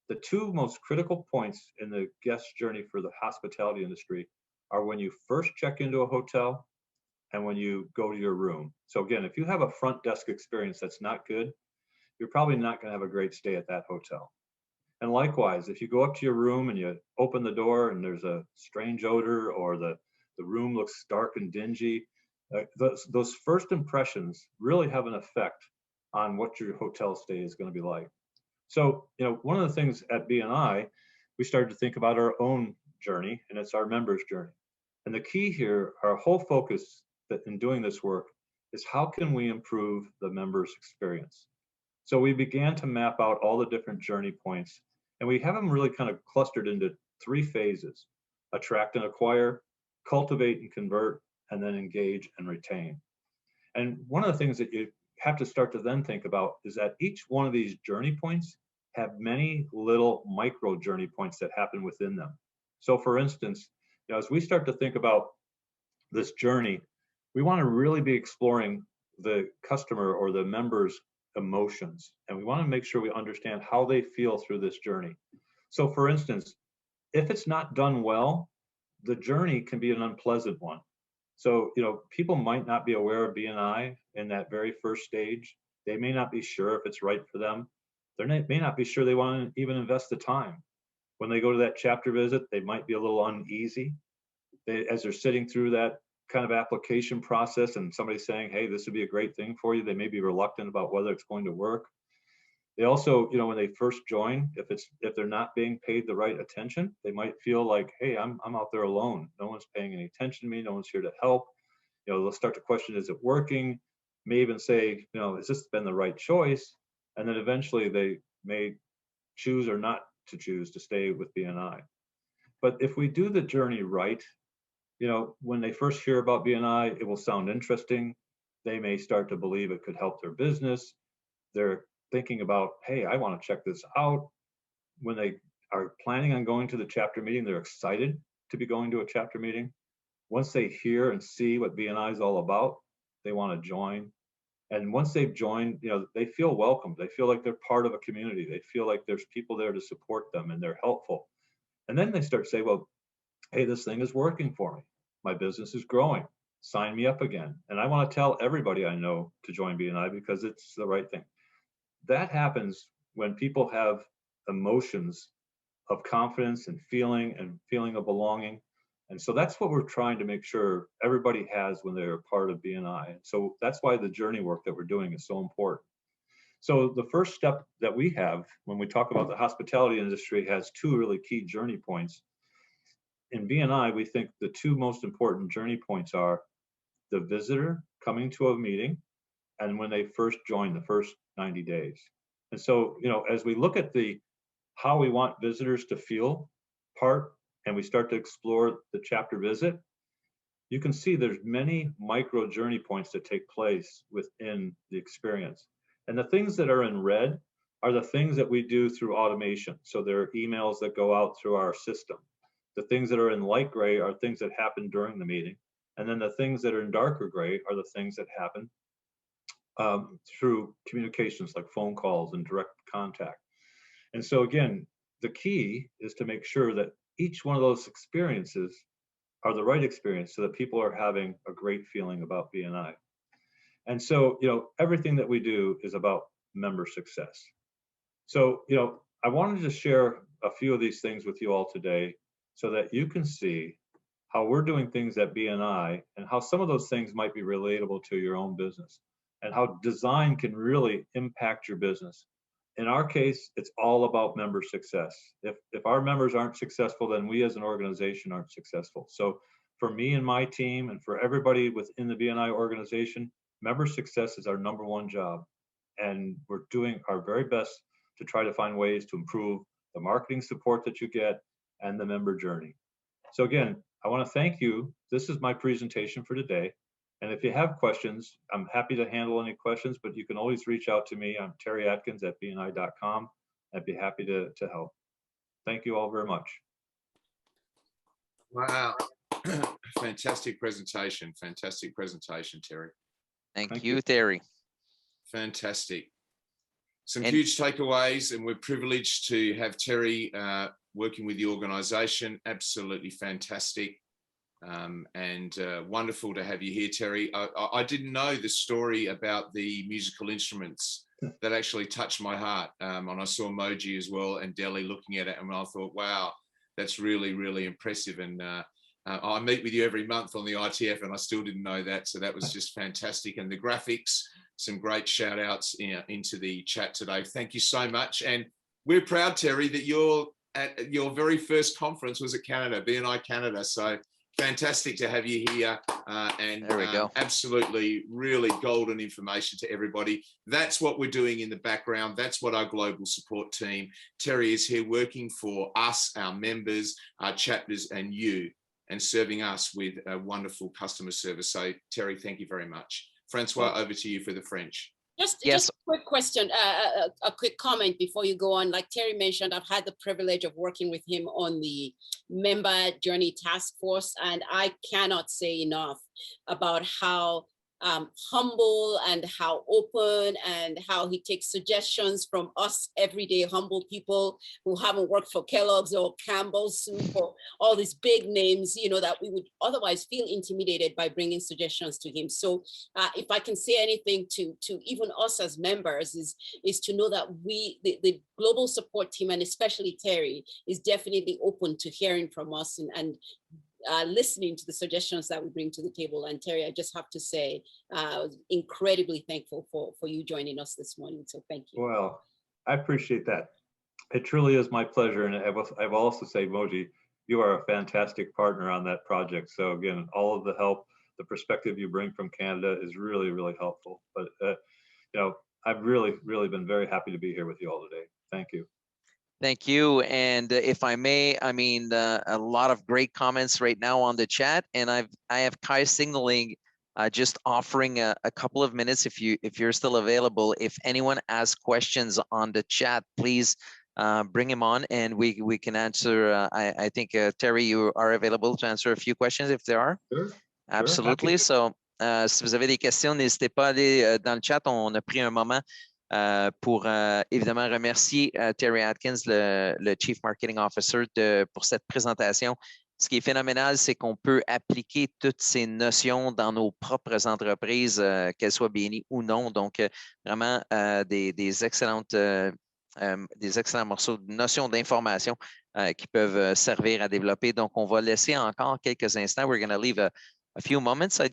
The two most critical points in the guest journey for the hospitality industry are when you first check into a hotel and when you go to your room. So again, if you have a front desk experience that's not good, you're probably not going to have a great stay at that hotel. And likewise, if you go up to your room and you open the door and there's a strange odor, or the room looks dark and dingy, those first impressions really have an effect on what your hotel stay is going to be like. So, one of the things at BNI, we started to think about our own journey, and it's our members' journey. And the key here, our whole focus in doing this work, is how can we improve the members' experience? So we began to map out all the different journey points, and we have them really kind of clustered into 3 phases: attract and acquire, cultivate and convert, and then engage and retain. And one of the things that you have to start to then think about is that each one of these journey points have many little micro journey points that happen within them. So for instance, as we start to think about this journey, we want to really be exploring the customer or the member's emotions, and we want to make sure we understand how they feel through this journey. So for instance, if it's not done well, the journey can be an unpleasant one. So, people might not be aware of BNI in that very first stage. They may not be sure if it's right for them. They may not be sure they want to even invest the time. When they go to that chapter visit, they might be a little uneasy. As they're sitting through that kind of application process and somebody's saying, hey, this would be a great thing for you, they may be reluctant about whether it's going to work. They also, when they first join, if they're not being paid the right attention, they might feel like, hey, I'm out there alone. No one's paying any attention to me. No one's here to help. They'll start to question, is it working? May even say, has this been the right choice? And then eventually they may choose or not to choose to stay with BNI. But if we do the journey right, when they first hear about BNI, it will sound interesting. They may start to believe it could help their business. They're thinking about, hey, I want to check this out. When they are planning on going to the chapter meeting, they're excited to be going to a chapter meeting. Once they hear and see what BNI is all about, they want to join. And once they've joined, they feel welcomed. They feel like they're part of a community. They feel like there's people there to support them and they're helpful. And then they start to say, well, hey, this thing is working for me. My business is growing. Sign me up again. And I want to tell everybody I know to join BNI because it's the right thing. That happens when people have emotions of confidence and feeling of belonging. And so that's what we're trying to make sure everybody has when they're a part of BNI. So that's why the journey work that we're doing is so important. So the first step that we have when we talk about the hospitality industry has 2 really key journey points. In BNI, we think the 2 most important journey points are the visitor coming to a meeting and when they first join the first 90 days. And so, as we look at how we want visitors to feel part, and we start to explore the chapter visit, you can see there's many micro journey points that take place within the experience. And the things that are in red are the things that we do through automation. So there are emails that go out through our system. The things that are in light gray are things that happen during the meeting. And then the things that are in darker gray are the things that happen through communications like phone calls and direct contact. And so again, the key is to make sure that each one of those experiences are the right experience so that people are having a great feeling about BNI. And so, everything that we do is about member success. So, I wanted to share a few of these things with you all today so that you can see how we're doing things at BNI and how some of those things might be relatable to your own business and how design can really impact your business. In our case, it's all about member success. If our members aren't successful, then we as an organization aren't successful. So for me and my team and for everybody within the BNI organization, member success is our #1 job. And we're doing our very best to try to find ways to improve the marketing support that you get and the member journey. So again, I want to thank you. This is my presentation for today. And if you have questions, I'm happy to handle any questions, but you can always reach out to me. I'm Terry Atkins at BNI.com. I'd be happy to help. Thank you all very much. Wow. Fantastic presentation. Fantastic presentation, Terry. Thank you, Terry. Fantastic. Some huge takeaways, and we're privileged to have Terry working with the organization. Absolutely fantastic. And wonderful to have you here, Terry. I didn't know the story about the musical instruments. That actually touched my heart. And I saw Moji as well and Delhi looking at it, and I thought, wow, that's really, really impressive. And I meet with you every month on the ITF, and I still didn't know that. So that was just fantastic. And the graphics, some great shout outs into the chat today. Thank you so much. And we're proud, Terry, that your very first conference was at Canada, BNICanada. So fantastic to have you here. And there we go. Absolutely, really golden information to everybody. That's what we're doing in the background. That's what our global support team, Terry, is here working for us, our members, our chapters, and you, and serving us with a wonderful customer service. So, Terry, thank you very much. Francois, over to you for the French. Just Yes. a quick question, a quick comment before you go on. Like Terry mentioned, I've had the privilege of working with him on the member journey task force, and I cannot say enough about how humble and how open and how he takes suggestions from us everyday humble people who haven't worked for Kellogg's or Campbell's Soup or all these big names, you know, that we would otherwise feel intimidated by bringing suggestions to him. So if I can say anything to even us as members is to know that the global support team, and especially Terry, is definitely open to hearing from us and listening to the suggestions that we bring to the table. And Terry, I just have to say, I was incredibly thankful for you joining us this morning. So thank you. Well, I appreciate that. It truly is my pleasure. And I will also say, Moji, you are a fantastic partner on that project. So again, all of the help, the perspective you bring from Canada is really, really helpful. But, you know, I've really, really been very happy to be here with you all today. Thank you. Thank you. And if I may, I mean, a lot of great comments right now on the chat, and I have Kai signaling, just offering a couple of minutes if you're still available. If anyone has questions on the chat, please bring him on, and we can answer. I think Terry, you are available to answer a few questions if there are. Sure. Absolutely. So, si vous avez des questions, n'hésitez pas à aller dans le chat. On a pris un moment pour évidemment remercier Terry Atkins, le Chief Marketing Officer, pour cette présentation. Ce qui est phénoménal, c'est qu'on peut appliquer toutes ces notions dans nos propres entreprises, qu'elles soient BNI ou non. Donc, vraiment des excellents morceaux de notions d'information qui peuvent servir à développer. Donc, on va laisser encore quelques instants. We're going to leave a few moments. I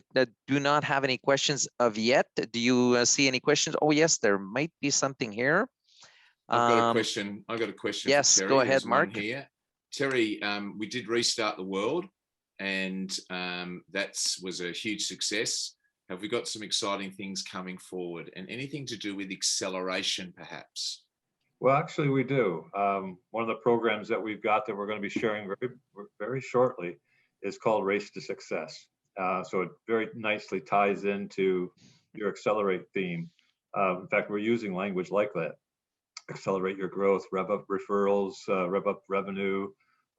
do not have any questions of yet. Do you see any questions? Oh, yes, there might be something here. I've got a question. Yes, for Terry. go ahead, There's Mark. one here. Terry, we did Restart the World, and that was a huge success. Have we got some exciting things coming forward, and anything to do with acceleration, perhaps? Well, actually, we do. One of the programs that we've got that we're going to be sharing very, very shortly is called Race to Success. So it very nicely ties into your Accelerate theme. In fact, we're using language like that. Accelerate your growth, rev up referrals, rev up revenue.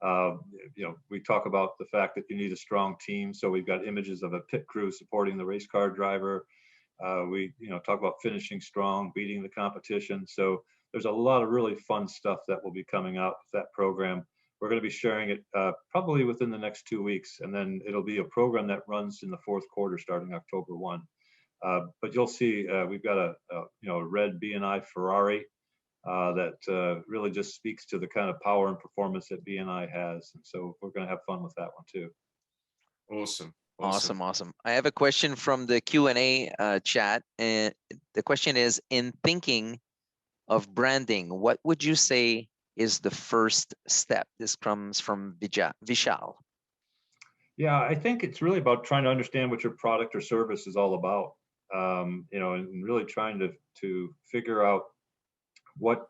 You know, we talk about the fact that you need a strong team. So we've got images of a pit crew supporting the race car driver. We talk about finishing strong, beating the competition. So there's a lot of really fun stuff that will be coming out with that program. We're going to be sharing it probably within the next 2 weeks, and then it'll be a program that runs in the fourth quarter starting October 1. But you'll see we've got a red BNI Ferrari that really just speaks to the kind of power and performance that BNI has, and so we're going to have fun with that one too. Awesome. I have a question from the Q&A chat, and the question is: in thinking of branding, what would you say is the first step? This comes from Vishal. Yeah, I think it's really about trying to understand what your product or service is all about. You know, and really trying to figure out what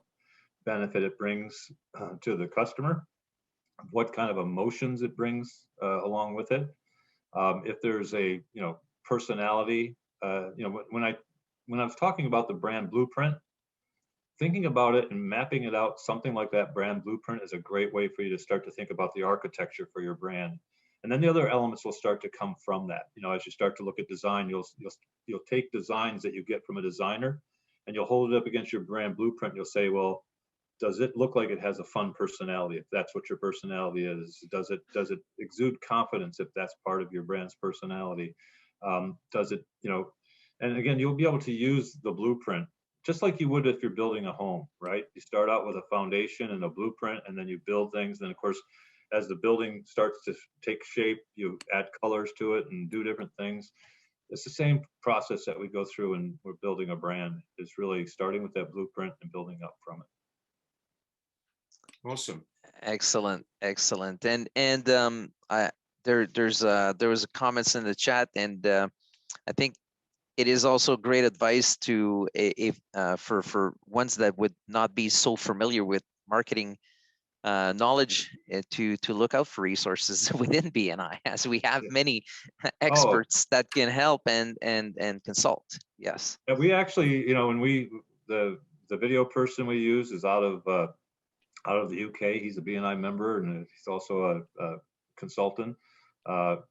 benefit it brings to the customer, what kind of emotions it brings along with it. If there's a personality, you know, when I was talking about the brand blueprint, thinking about it and mapping it out, something like that brand blueprint is a great way for you to start to think about the architecture for your brand. And then the other elements will start to come from that. You know, as you start to look at design, you'll take designs that you get from a designer and you'll hold it up against your brand blueprint. You'll say, well, does it look like it has a fun personality? If that's what your personality is, does it exude confidence? If that's part of your brand's personality, does it, you know, and again, you'll be able to use the blueprint just like you would if you're building a home, right? You start out with a foundation and a blueprint, and then you build things. And of course, as the building starts to take shape, you add colors to it and do different things. It's the same process that we go through when we're building a brand. It's really starting with that blueprint and building up from it. Awesome. Excellent, excellent. And there was comments in the chat, and I think it is also great advice to for ones that would not be so familiar with marketing knowledge to look out for resources within BNI, as we have many experts that can help and consult. Yes. And we actually, you know, when the video person we use is out of the UK. He's a BNI member, and he's also a consultant.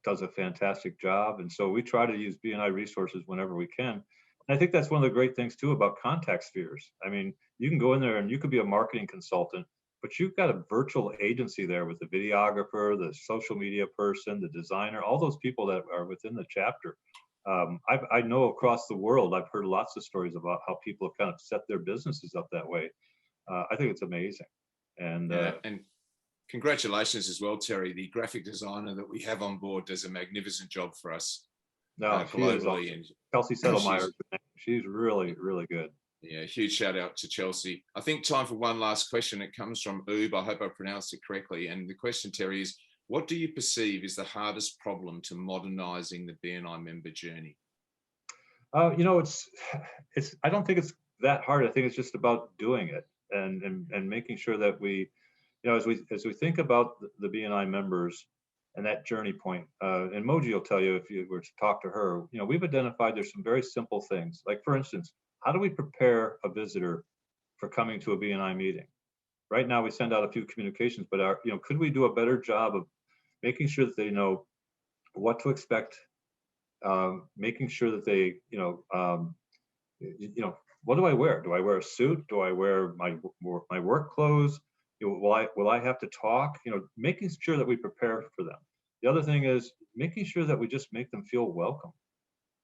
Does a fantastic job, and so we try to use BNI resources whenever we can. And I think that's one of the great things too about contact spheres. I mean, you can go in there and you could be a marketing consultant, but you've got a virtual agency there with the videographer, the social media person, the designer, all those people that are within the chapter. I know across the world, I've heard lots of stories about how people have kind of set their businesses up that way. I think it's amazing. And congratulations as well, Terry. The graphic designer that we have on board does a magnificent job for us. No, globally. And Kelsey Settlemeyer, she's really, really good. Yeah, huge shout out to Chelsea. I think time for one last question. It comes from Oob. I hope I pronounced it correctly. And the question, Terry, is what do you perceive is the hardest problem to modernizing the BNI member journey? You know, I don't think it's that hard. I think it's just about doing it and making sure that we, you know, as we think about the BNI members and that journey point, and Moji will tell you if you were to talk to her, you know, we've identified there's some very simple things. Like, for instance, how do we prepare a visitor for coming to a BNI meeting? Right now, we send out a few communications, but you know, could we do a better job of making sure that they know what to expect, making sure that they, you know, what do I wear? Do I wear a suit? Do I wear my work clothes? You know, will I have to talk? You know, making sure that we prepare for them. The other thing is making sure that we just make them feel welcome.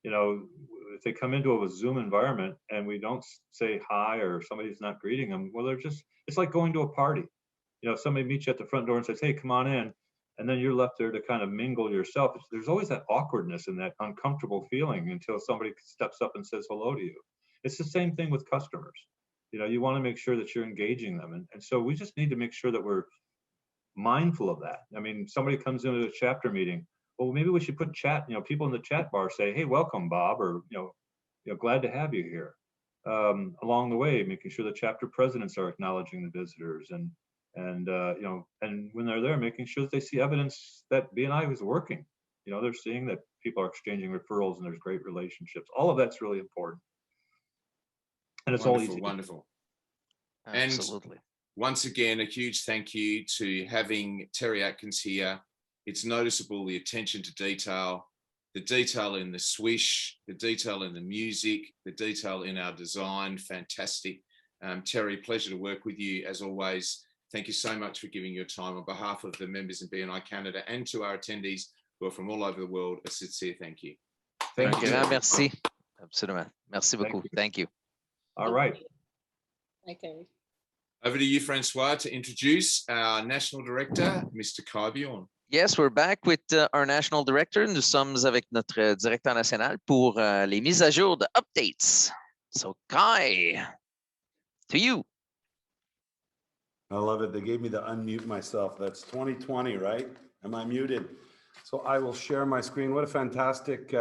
You know, if they come into a Zoom environment and we don't say hi or somebody's not greeting them, well, it's like going to a party. You know, if somebody meets you at the front door and says, hey, come on in, and then you're left there to kind of mingle yourself. There's always that awkwardness and that uncomfortable feeling until somebody steps up and says hello to you. It's the same thing with customers. You know, you want to make sure that you're engaging them. And so we just need to make sure that we're mindful of that. I mean, somebody comes into a chapter meeting, well, maybe we should put chat, you know, people in the chat bar say, hey, welcome, Bob, or, you know, glad to have you here. Along the way, making sure the chapter presidents are acknowledging the visitors and you know, and when they're there, making sure that they see evidence that BNI is working. You know, they're seeing that people are exchanging referrals and there's great relationships. All of that's really important. And it's wonderful, all easy. wonderful. Absolutely. And once again, a huge thank you to having Terry Atkins here. It's noticeable the attention to detail, the detail in the swish, the detail in the music, the detail in our design. Fantastic. Terry, pleasure to work with you as always. Thank you so much for giving your time on behalf of the members in BNICanada and to our attendees who are from all over the world. A sincere thank you. Thank you. Merci. Absolument. Merci beaucoup. Thank you. All right. Okay. Over to you, Francois, to introduce our National Director, Mr. Kai Bjorn. Yes, we're back with our National Director. Nous sommes avec notre directeur national pour les mises à jour de updates. So, Kai, to you. I love it. They gave me the unmute myself. That's 2020, right? Am I muted? So I will share my screen. What a fantastic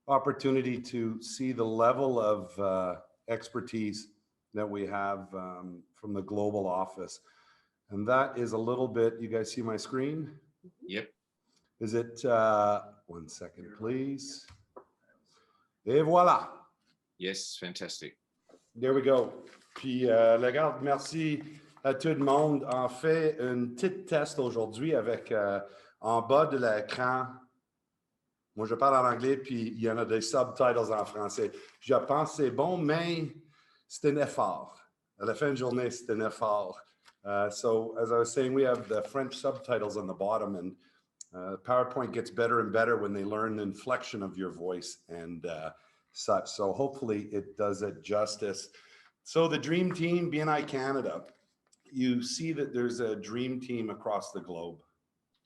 opportunity to see the level of expertise that we have from the global office. And that is a little bit, you guys see my screen? Yep. Is it, 1 second, please. Et voilà. Yes, fantastic. There we go. Puis, regarde, merci à tout le monde. On fait une petite test aujourd'hui avec en bas de l'écran. Moi, je parle en anglais, puis il y en a des subtitles en français. Je pense que c'est bon, mais c'est un effort. À la fin de journée, c'est un effort. So, as I was saying, we have the French subtitles on the bottom, and PowerPoint gets better and better when they learn the inflection of your voice and such. So hopefully it does it justice. So the dream team, BNI Canada, you see that there's a dream team across the globe.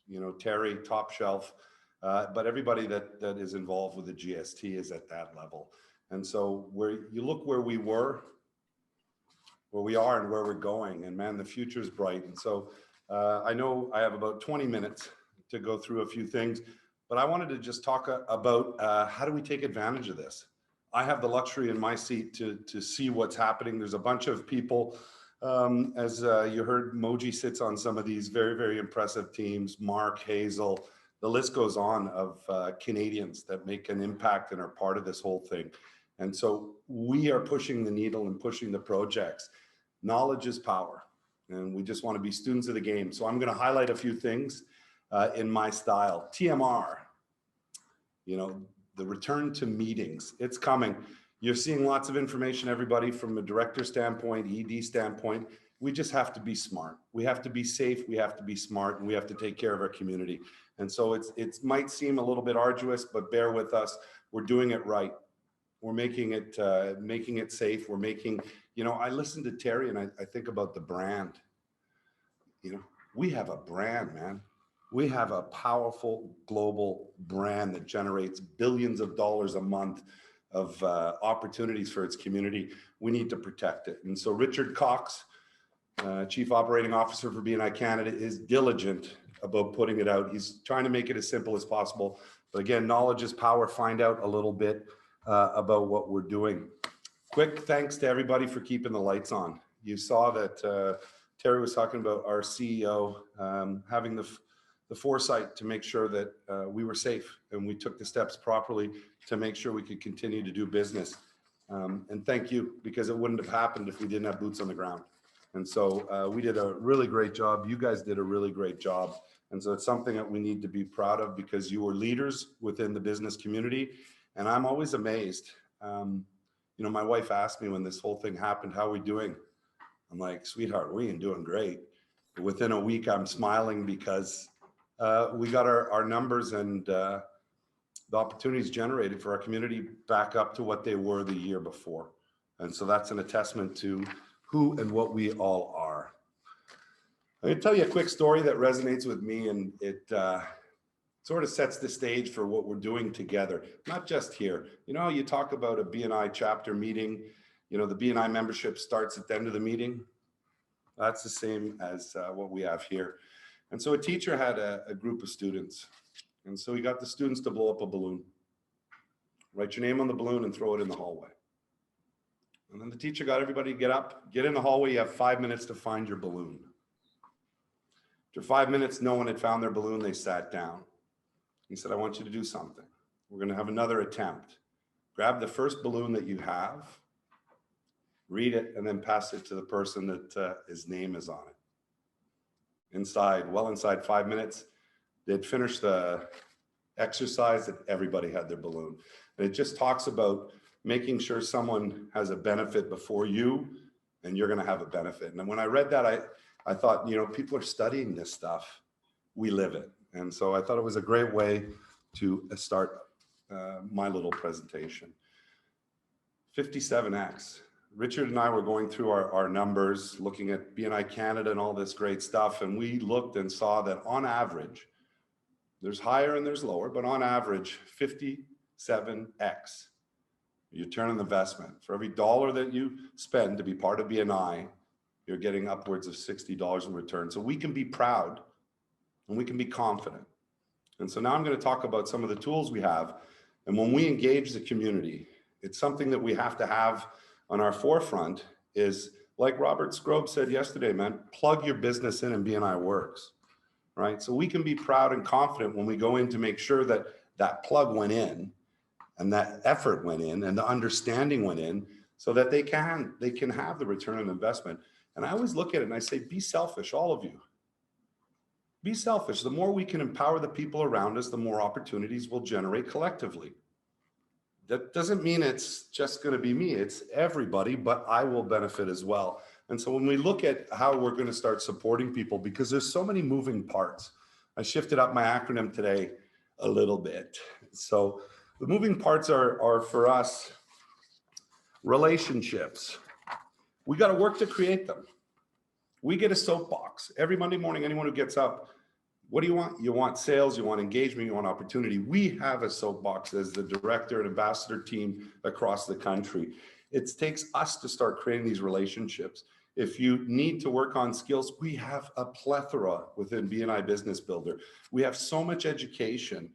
You know, Terry, top shelf, but everybody that is involved with the GST is at that level. And so where you look where we were, where we are and where we're going, and man, the future is bright. And so I know I have about 20 minutes to go through a few things, but I wanted to just talk about how do we take advantage of this? I have the luxury in my seat to see what's happening. There's a bunch of people, as you heard, Moji sits on some of these very, very impressive teams, Mark, Hazel, the list goes on of Canadians that make an impact and are part of this whole thing. And so we are pushing the needle and pushing the projects. Knowledge is power, and we just want to be students of the game. So I'm going to highlight a few things in my style. TMR, you know, the return to meetings, it's coming. You're seeing lots of information, everybody, from a director standpoint, ED standpoint. We just have to be smart. We have to be safe. We have to be smart, and we have to take care of our community. And so it might seem a little bit arduous, but bear with us. We're doing it right. We're making it safe. We're making, you know, I listen to Terry and I think about the brand. You know, we have a brand, man. We have a powerful global brand that generates billions of dollars a month of opportunities for its community. We need to protect it. And so Richard Cox, Chief Operating Officer for BNI Canada, is diligent about putting it out. He's trying to make it as simple as possible. But again, knowledge is power. Find out a little bit about what we're doing. Quick thanks to everybody for keeping the lights on. You saw that Terry was talking about our CEO having the foresight to make sure that we were safe and we took the steps properly to make sure we could continue to do business. And thank you, because it wouldn't have happened if we didn't have boots on the ground. And so we did a really great job. You guys did a really great job. And so it's something that we need to be proud of, because you were leaders within the business community. And I'm always amazed. You know, my wife asked me when this whole thing happened, how are we doing? I'm like, sweetheart, we ain't doing great. Within a week, I'm smiling because we got our numbers and the opportunities generated for our community back up to what they were the year before. And so that's an attestament to who and what we all are. I'm going to tell you a quick story that resonates with me, and it sort of sets the stage for what we're doing together, not just here. You know, you talk about a BNI chapter meeting, you know, the BNI membership starts at the end of the meeting. That's the same as what we have here. And so a teacher had a group of students. And so he got the students to blow up a balloon. Write your name on the balloon and throw it in the hallway. And then the teacher got everybody to get up, get in the hallway. You have 5 minutes to find your balloon. After 5 minutes, no one had found their balloon. They sat down. He said, I want you to do something. We're going to have another attempt. Grab the first balloon that you have, read it, and then pass it to the person that his name is on it. Inside 5 minutes, they'd finished the exercise that everybody had their balloon. And it just talks about making sure someone has a benefit before you, and you're going to have a benefit. And when I read that, I thought, you know, people are studying this stuff. We live it. And so I thought it was a great way to start my little presentation. 57X. Richard and I were going through our numbers, looking at BNI Canada and all this great stuff. And we looked and saw that on average, there's higher and there's lower, but on average, 57X. You turn on investment. For every dollar that you spend to be part of BNI, you're getting upwards of $60 in return. So we can be proud and we can be confident And so now I'm going to talk about some of the tools we have. And when we engage the community, it's something that we have to have on our forefront is, like Robert Scrobe said yesterday, man, plug your business in and BNI works, right? So we can be proud and confident when we go in to make sure that that plug went in and that effort went in and the understanding went in so that they can have the return on investment. And I always look at it and I say, be selfish, all of you. Be selfish. The more we can empower the people around us, the more opportunities we'll generate collectively. That doesn't mean it's just going to be me, it's everybody, but I will benefit as well. And so when we look at how we're going to start supporting people, because there's so many moving parts, I shifted up my acronym today a little bit. So the moving parts are for us, relationships. We got to work to create them. We get a soapbox every Monday morning. Anyone who gets up, what do you want? You want sales, you want engagement, you want opportunity. We have a soapbox as the director and ambassador team across the country. It takes us to start creating these relationships. If you need to work on skills, we have a plethora within BNI Business Builder. We have so much education.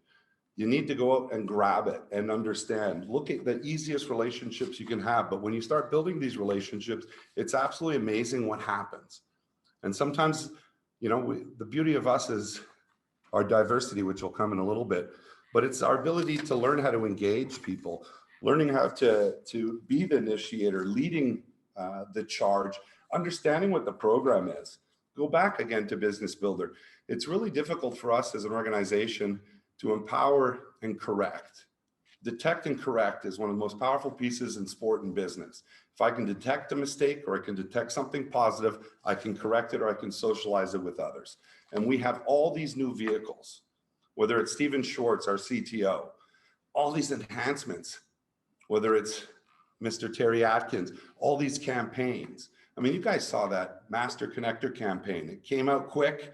You need to go out and grab it and understand. Look at the easiest relationships you can have. But when you start building these relationships, it's absolutely amazing what happens. And sometimes, you know, the beauty of us is our diversity, which will come in a little bit, but it's our ability to learn how to engage people, learning how to be the initiator, leading the charge, understanding what the program is. Go back again to Business Builder. It's really difficult for us as an organization to empower and correct. Detect and correct is one of the most powerful pieces in sport and business. If I can detect a mistake or I can detect something positive, I can correct it or I can socialize it with others. And we have all these new vehicles, whether it's Stephen Schwartz, our CTO, all these enhancements, whether it's Mr. Terry Atkins, all these campaigns. I mean, you guys saw that Master Connector campaign. It came out quick.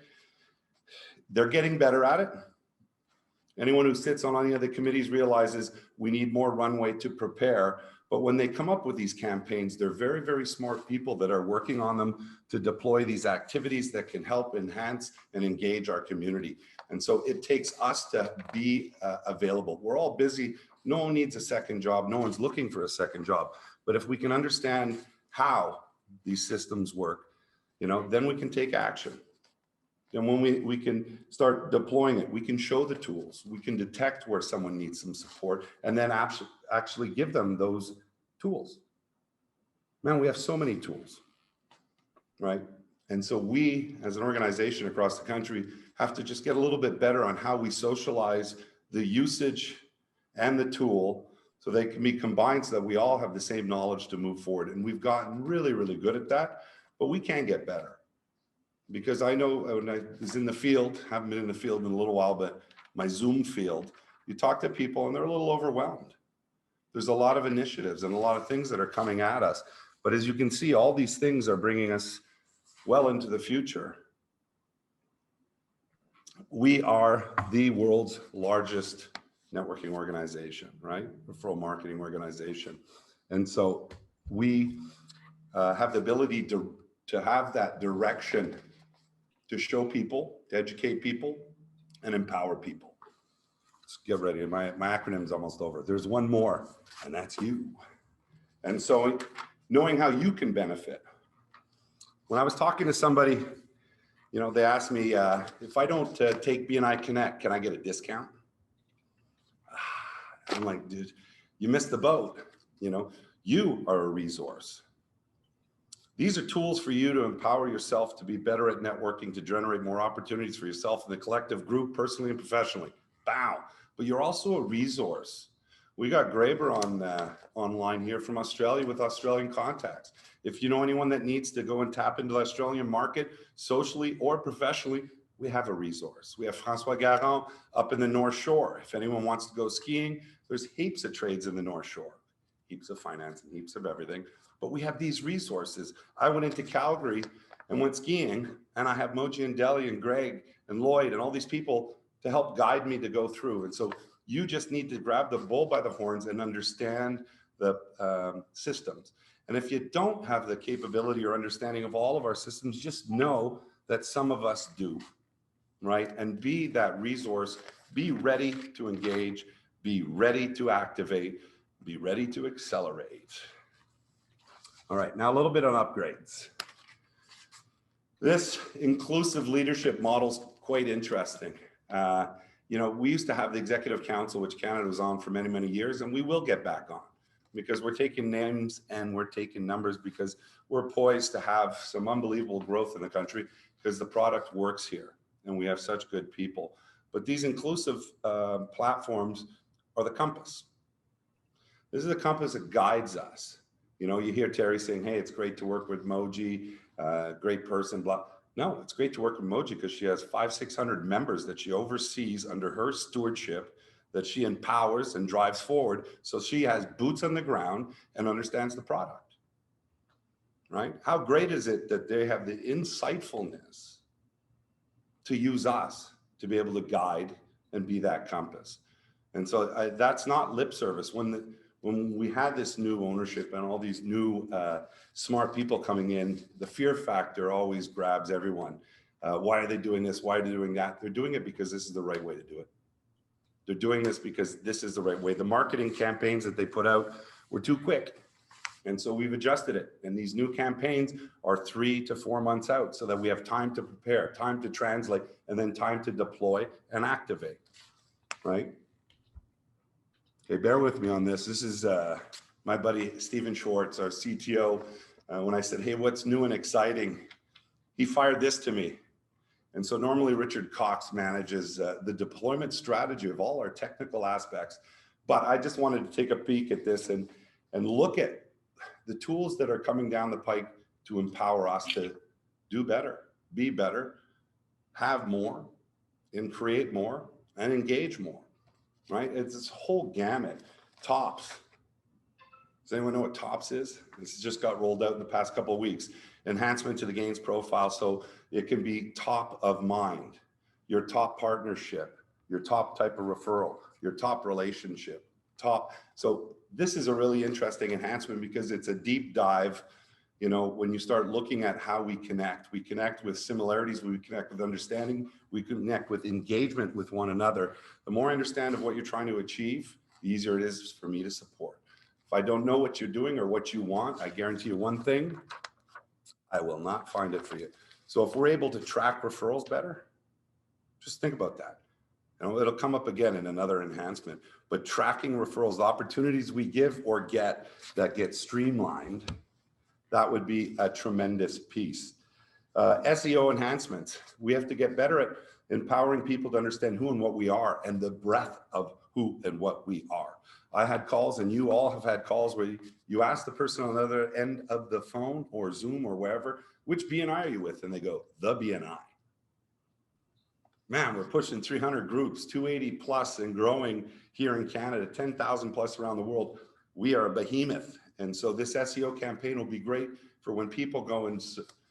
They're getting better at it. Anyone who sits on any of the committees realizes we need more runway to prepare. But when they come up with these campaigns, they're very, very smart people that are working on them to deploy these activities that can help enhance and engage our community. And so it takes us to be available. We're all busy. No one needs a second job. No one's looking for a second job. But if we can understand how these systems work, you know, then we can take action. And when we can start deploying it, we can show the tools, we can detect where someone needs some support, and then actually give them those tools. Man, we have so many tools, right? And so we, as an organization across the country, have to just get a little bit better on how we socialize the usage and the tool so they can be combined so that we all have the same knowledge to move forward. And we've gotten really, really good at that, but we can get better. Because I know when I was in the field, haven't been in the field in a little while, but my Zoom field, you talk to people and they're a little overwhelmed. There's a lot of initiatives and a lot of things that are coming at us. But as you can see, all these things are bringing us well into the future. We are the world's largest networking organization, right? Referral marketing organization. And so we have the ability to have that direction to show people, to educate people, and empower people. Let's get ready. My acronym's almost over. There's one more, and that's you. And so knowing how you can benefit. When I was talking to somebody, you know, they asked me, if I don't take BNI Connect, can I get a discount? I'm like, dude, you missed the boat. You know, you are a resource. These are tools for you to empower yourself to be better at networking, to generate more opportunities for yourself and the collective group, personally and professionally. Bow. But you're also a resource. We got Graber on online here from Australia with Australian contacts. If you know anyone that needs to go and tap into the Australian market, socially or professionally, we have a resource. We have Francois Garon up in the North Shore. If anyone wants to go skiing, there's heaps of trades in the North Shore, heaps of finance and heaps of everything. But we have these resources. I went into Calgary and went skiing, and I have Moji and Deli and Greg and Lloyd and all these people to help guide me to go through. And so you just need to grab the bull by the horns and understand the systems. And if you don't have the capability or understanding of all of our systems, just know that some of us do. right? And be that resource, be ready to engage, be ready to activate, be ready to accelerate. All right, now a little bit on upgrades. This inclusive leadership model is quite interesting. You know, we used to have the Executive Council, which Canada was on for many, many years, and we will get back on because we're taking names and we're taking numbers because we're poised to have some unbelievable growth in the country because the product works here and we have such good people. But these inclusive platforms are the compass. This is a compass that guides us. You know, you hear Terry saying, hey, it's great to work with Moji, great person, blah. No, it's great to work with Moji because she has 500-600 members that she oversees under her stewardship, that she empowers and drives forward. So she has boots on the ground and understands the product, right? How great is it that they have the insightfulness to use us to be able to guide and be that compass? And so that's not lip service. When we had this new ownership and all these new smart people coming in, the fear factor always grabs everyone. Why are they doing this? Why are they doing that? They're doing it because this is the right way to do it. They're doing this because this is the right way. The marketing campaigns that they put out were too quick. And so we've adjusted it. And these new campaigns are 3 to 4 months out so that we have time to prepare, time to translate, and then time to deploy and activate, right? Okay, bear with me on this. This is my buddy, Stephen Schwartz, our CTO. When I said, hey, what's new and exciting? He fired this to me. And so normally Richard Cox manages the deployment strategy of all our technical aspects. But I just wanted to take a peek at this and look at the tools that are coming down the pike to empower us to do better, be better, have more, and create more, and engage more. Right? It's this whole gamut. TOPS. Does anyone know what TOPS is? This just got rolled out in the past couple of weeks. Enhancement to the gains profile so it can be top of mind. Your top partnership, your top type of referral, your top relationship, top. So this is a really interesting enhancement because it's a deep dive. You know, when you start looking at how we connect with similarities, we connect with understanding, we connect with engagement with one another. The more I understand of what you're trying to achieve, the easier it is for me to support. If I don't know what you're doing or what you want, I guarantee you one thing, I will not find it for you. So if we're able to track referrals better, just think about that. You know, it'll come up again in another enhancement, but tracking referrals, the opportunities we give or get that get streamlined, that would be a tremendous piece. SEO enhancements. We have to get better at empowering people to understand who and what we are and the breadth of who and what we are. I had calls, and you all have had calls where you ask the person on the other end of the phone or Zoom or wherever, which BNI are you with? And they go, the BNI. Man, we're pushing 300 groups, 280 plus and growing here in Canada, 10,000 plus around the world. We are a behemoth. And so this SEO campaign will be great for when people go and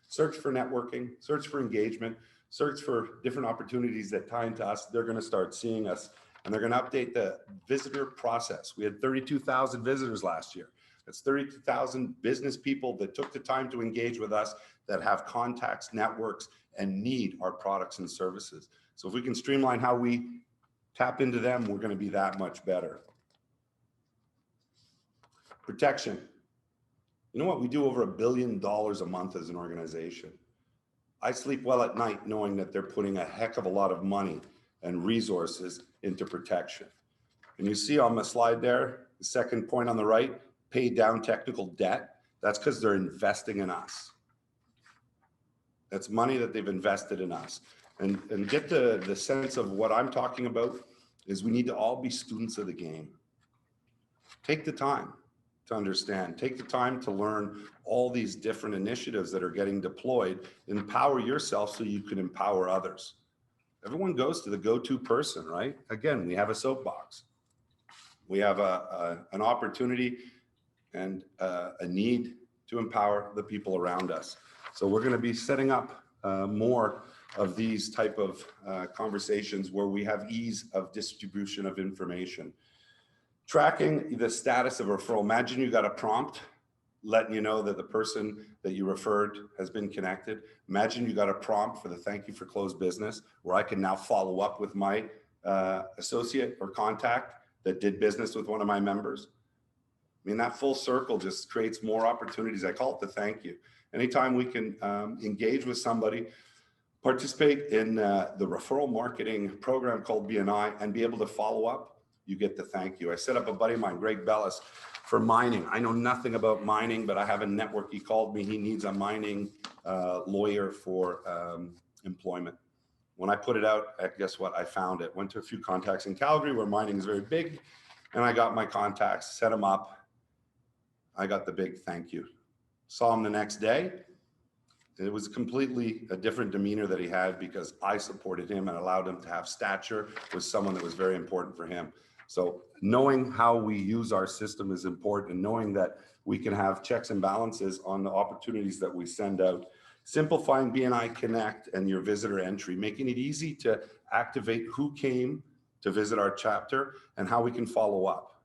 search for networking, search for engagement, search for different opportunities that tie into us. They're going to start seeing us and they're going to update the visitor process. We had 32,000 visitors last year. That's 32,000 business people that took the time to engage with us, that have contacts, networks, and need our products and services. So if we can streamline how we tap into them, we're going to be that much better. Protection. You know what? We do over $1 billion a month as an organization. I sleep well at night knowing that they're putting a heck of a lot of money and resources into protection. And you see on the slide there, the second point on the right, pay down technical debt. That's because they're investing in us. That's money that they've invested in us. And get the sense of what I'm talking about is we need to all be students of the game. Take the time to understand. Take the time to learn all these different initiatives that are getting deployed. Empower yourself so you can empower others. Everyone goes to the go-to person, right? Again, we have a soapbox. We have an opportunity and a need to empower the people around us. So we're going to be setting up more of these type of conversations where we have ease of distribution of information. Tracking the status of a referral. Imagine you got a prompt, letting you know that the person that you referred has been connected. Imagine you got a prompt for the thank you for closed business, where I can now follow up with my associate or contact that did business with one of my members. I mean, that full circle just creates more opportunities. I call it the thank you. Anytime we can engage with somebody, participate in the referral marketing program called BNI, and be able to follow up, you get the thank you. I set up a buddy of mine, Greg Bellis, for mining. I know nothing about mining, but I have a network. He called me. He needs a mining lawyer for employment. When I put it out, guess what? I found it. Went to a few contacts in Calgary where mining is very big, and I got my contacts, set them up. I got the big thank you. Saw him the next day. It was completely a different demeanor that he had, because I supported him and allowed him to have stature with someone that was very important for him. So knowing how we use our system is important, and knowing that we can have checks and balances on the opportunities that we send out. Simplifying BNI Connect and your visitor entry, making it easy to activate who came to visit our chapter and how we can follow up.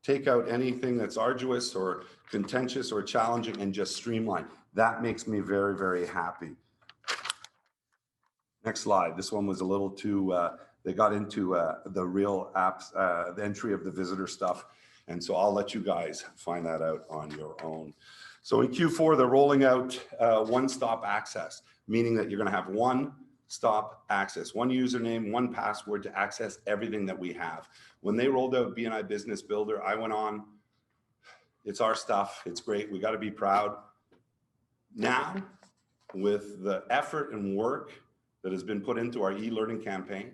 Take out anything that's arduous or contentious or challenging and just streamline. That makes me very, very happy. Next slide. This one was a little too, they got into the real apps, the entry of the visitor stuff. And so I'll let you guys find that out on your own. So in Q4, they're rolling out one-stop access, meaning that you're going to have one-stop access, one username, one password to access everything that we have. When they rolled out BNI Business Builder, I went on, it's our stuff, it's great, we got to be proud. Now, with the effort and work that has been put into our e-learning campaign,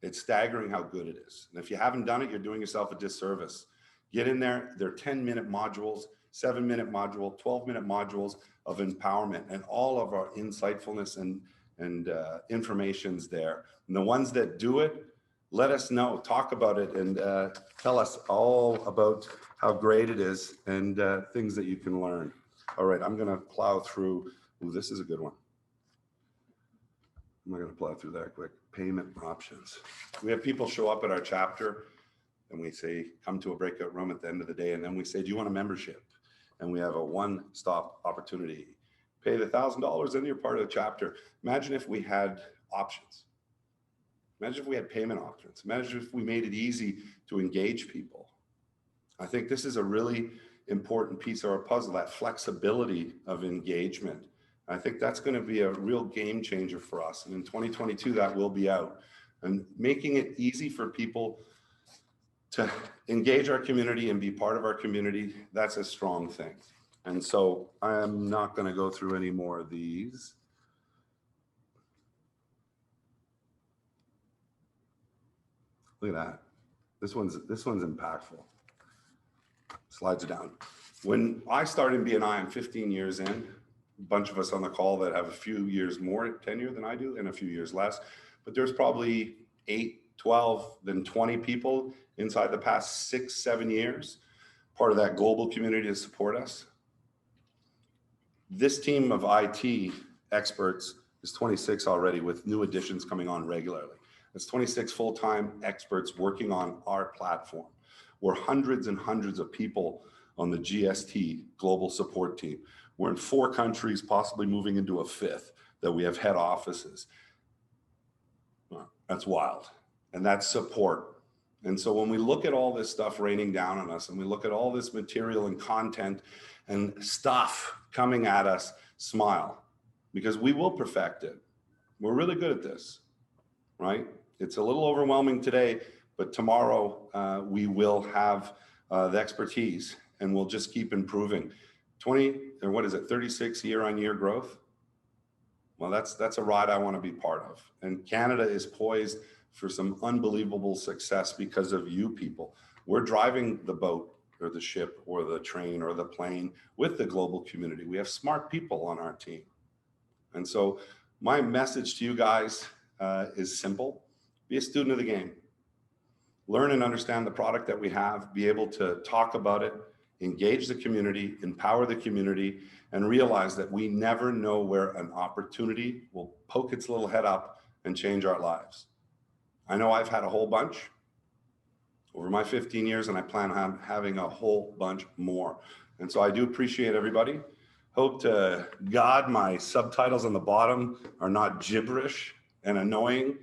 it's staggering how good it is. And if you haven't done it, you're doing yourself a disservice. Get in there. They're 10-minute modules, 7-minute module, 12-minute modules of empowerment, and all of our insightfulness and information's there. And the ones that do it, let us know, talk about it, and tell us all about how great it is and things that you can learn. All right, I'm gonna plow through. Ooh, this is a good one. I'm not gonna plow through that quick. Payment options. We have people show up at our chapter and we say, come to a breakout room at the end of the day. And then we say, do you want a membership? And we have a one-stop opportunity. Pay the $1,000 and you're part of the chapter. Imagine if we had options. Imagine if we had payment options. Imagine if we made it easy to engage people. I think this is a really important piece of our puzzle, that flexibility of engagement. I think that's going to be a real game changer for us. And in 2022, that will be out. And making it easy for people to engage our community and be part of our community, that's a strong thing. And so I'm not going to go through any more of these. Look at that. This one's impactful. Slides down. When I started in BNI, I'm 15 years in. A bunch of us on the call that have a few years more tenure than I do and a few years less. But there's probably 8, 12, then 20 people inside the past 6, 7 years, part of that global community to support us. This team of IT experts is 26 already, with new additions coming on regularly. It's 26 full-time experts working on our platform. We're hundreds and hundreds of people on the GST global support team. We're in 4 countries, possibly moving into a 5th, that we have head offices. That's wild. And that's support. And so when we look at all this stuff raining down on us, and we look at all this material and content and stuff coming at us, smile, because we will perfect it. We're really good at this, right? It's a little overwhelming today, but tomorrow we will have the expertise, and we'll just keep improving. 36 year-on-year growth. Well, that's a ride I want to be part of. And Canada is poised for some unbelievable success because of you people. We're driving the boat or the ship or the train or the plane with the global community. We have smart people on our team. And so my message to you guys is simple. Be a student of the game. Learn and understand the product that we have, be able to talk about it, engage the community, empower the community, and realize that we never know where an opportunity will poke its little head up and change our lives. I know I've had a whole bunch over my 15 years, and I plan on having a whole bunch more. And so I do appreciate everybody. Hope to God my subtitles on the bottom are not gibberish and annoying.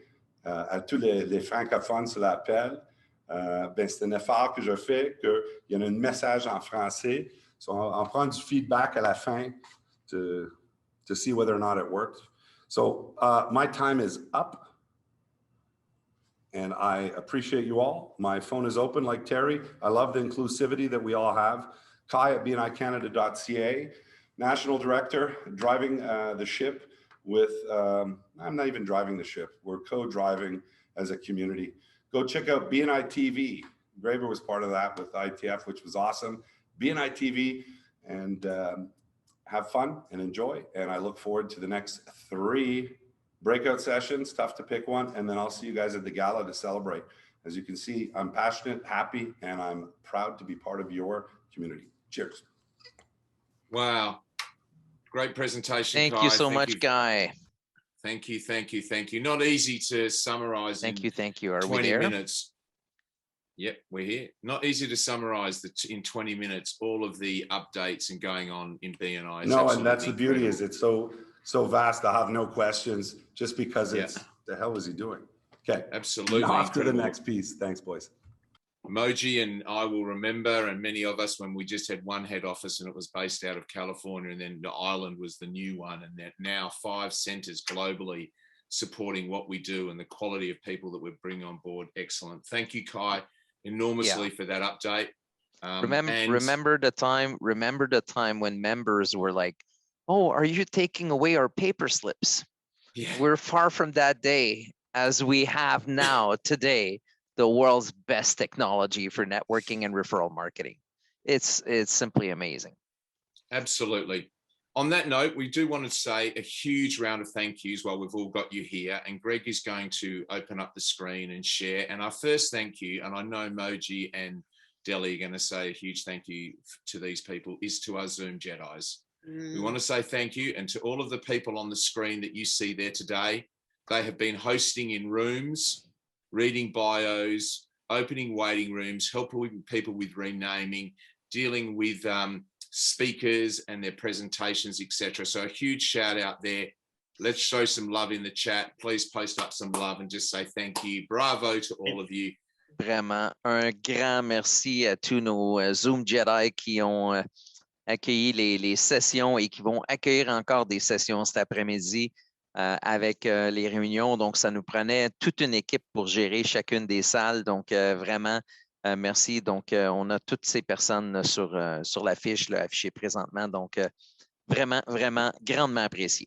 À tous les francophones sur l'appel, ben c'est un effort que je fais, qu'il y a un message en français. So on prend du feedback à la fin to see whether or not it worked. So my time is up. And I appreciate you all. My phone is open like Terry. I love the inclusivity that we all have. Kai at BNICanada.ca, National Director, driving the ship with, I'm not even driving the ship. We're co-driving as a community. Go check out BNI TV. Graver was part of that with ITF, which was awesome. BNI TV, and have fun and enjoy. And I look forward to the next 3 breakout sessions, tough to pick one, and then I'll see you guys at the gala to celebrate. As you can see, I'm passionate, happy, and I'm proud to be part of your community. Cheers. Wow. Great presentation, Thank Kai. you so much, Guy. Thank you, thank you, thank you. Not easy to summarize Thank you. Are 20 we there? minutes. Yep, we're here. Not easy to summarize in 20 minutes all of the updates and going on in BNI. No, and that's the beauty is it's so vast. I have no questions just because it's the hell is he doing? Okay, absolutely. Off to the next piece. Thanks, boys. Moji and I will remember, and many of us, when we just had one head office and it was based out of California, and then the island was the new one, and that now 5 centers globally supporting what we do and the quality of people that we're bringing on board. Excellent. Thank you, Kai, enormously for that update. Remember the time when members were like, "Oh, are you taking away our paper slips?" Yeah. We're far from that day, as we have now today the world's best technology for networking and referral marketing. It's simply amazing. Absolutely. On that note, we do want to say a huge round of thank yous while we've all got you here, and Greg is going to open up the screen and share. And our first thank you, and I know Moji and Delhi are going to say a huge thank you to these people, is to our Zoom Jedis. We want to say thank you, and to all of the people on the screen that you see there today. They have been hosting in rooms, reading bios, opening waiting rooms, helping people with renaming, dealing with speakers and their presentations, etc. So a huge shout out there. Let's show some love in the chat. Please post up some love and just say thank you. Bravo to all of you. Vraiment, un grand merci à tous nos Zoom Jedi qui ont accueilli les sessions et qui vont accueillir encore des sessions cet après-midi avec les réunions. Donc, ça nous prenait toute une équipe pour gérer chacune des salles. Donc, vraiment, merci. Donc, on a toutes ces personnes sur la fiche affichée présentement. Donc, vraiment, vraiment grandement apprécié.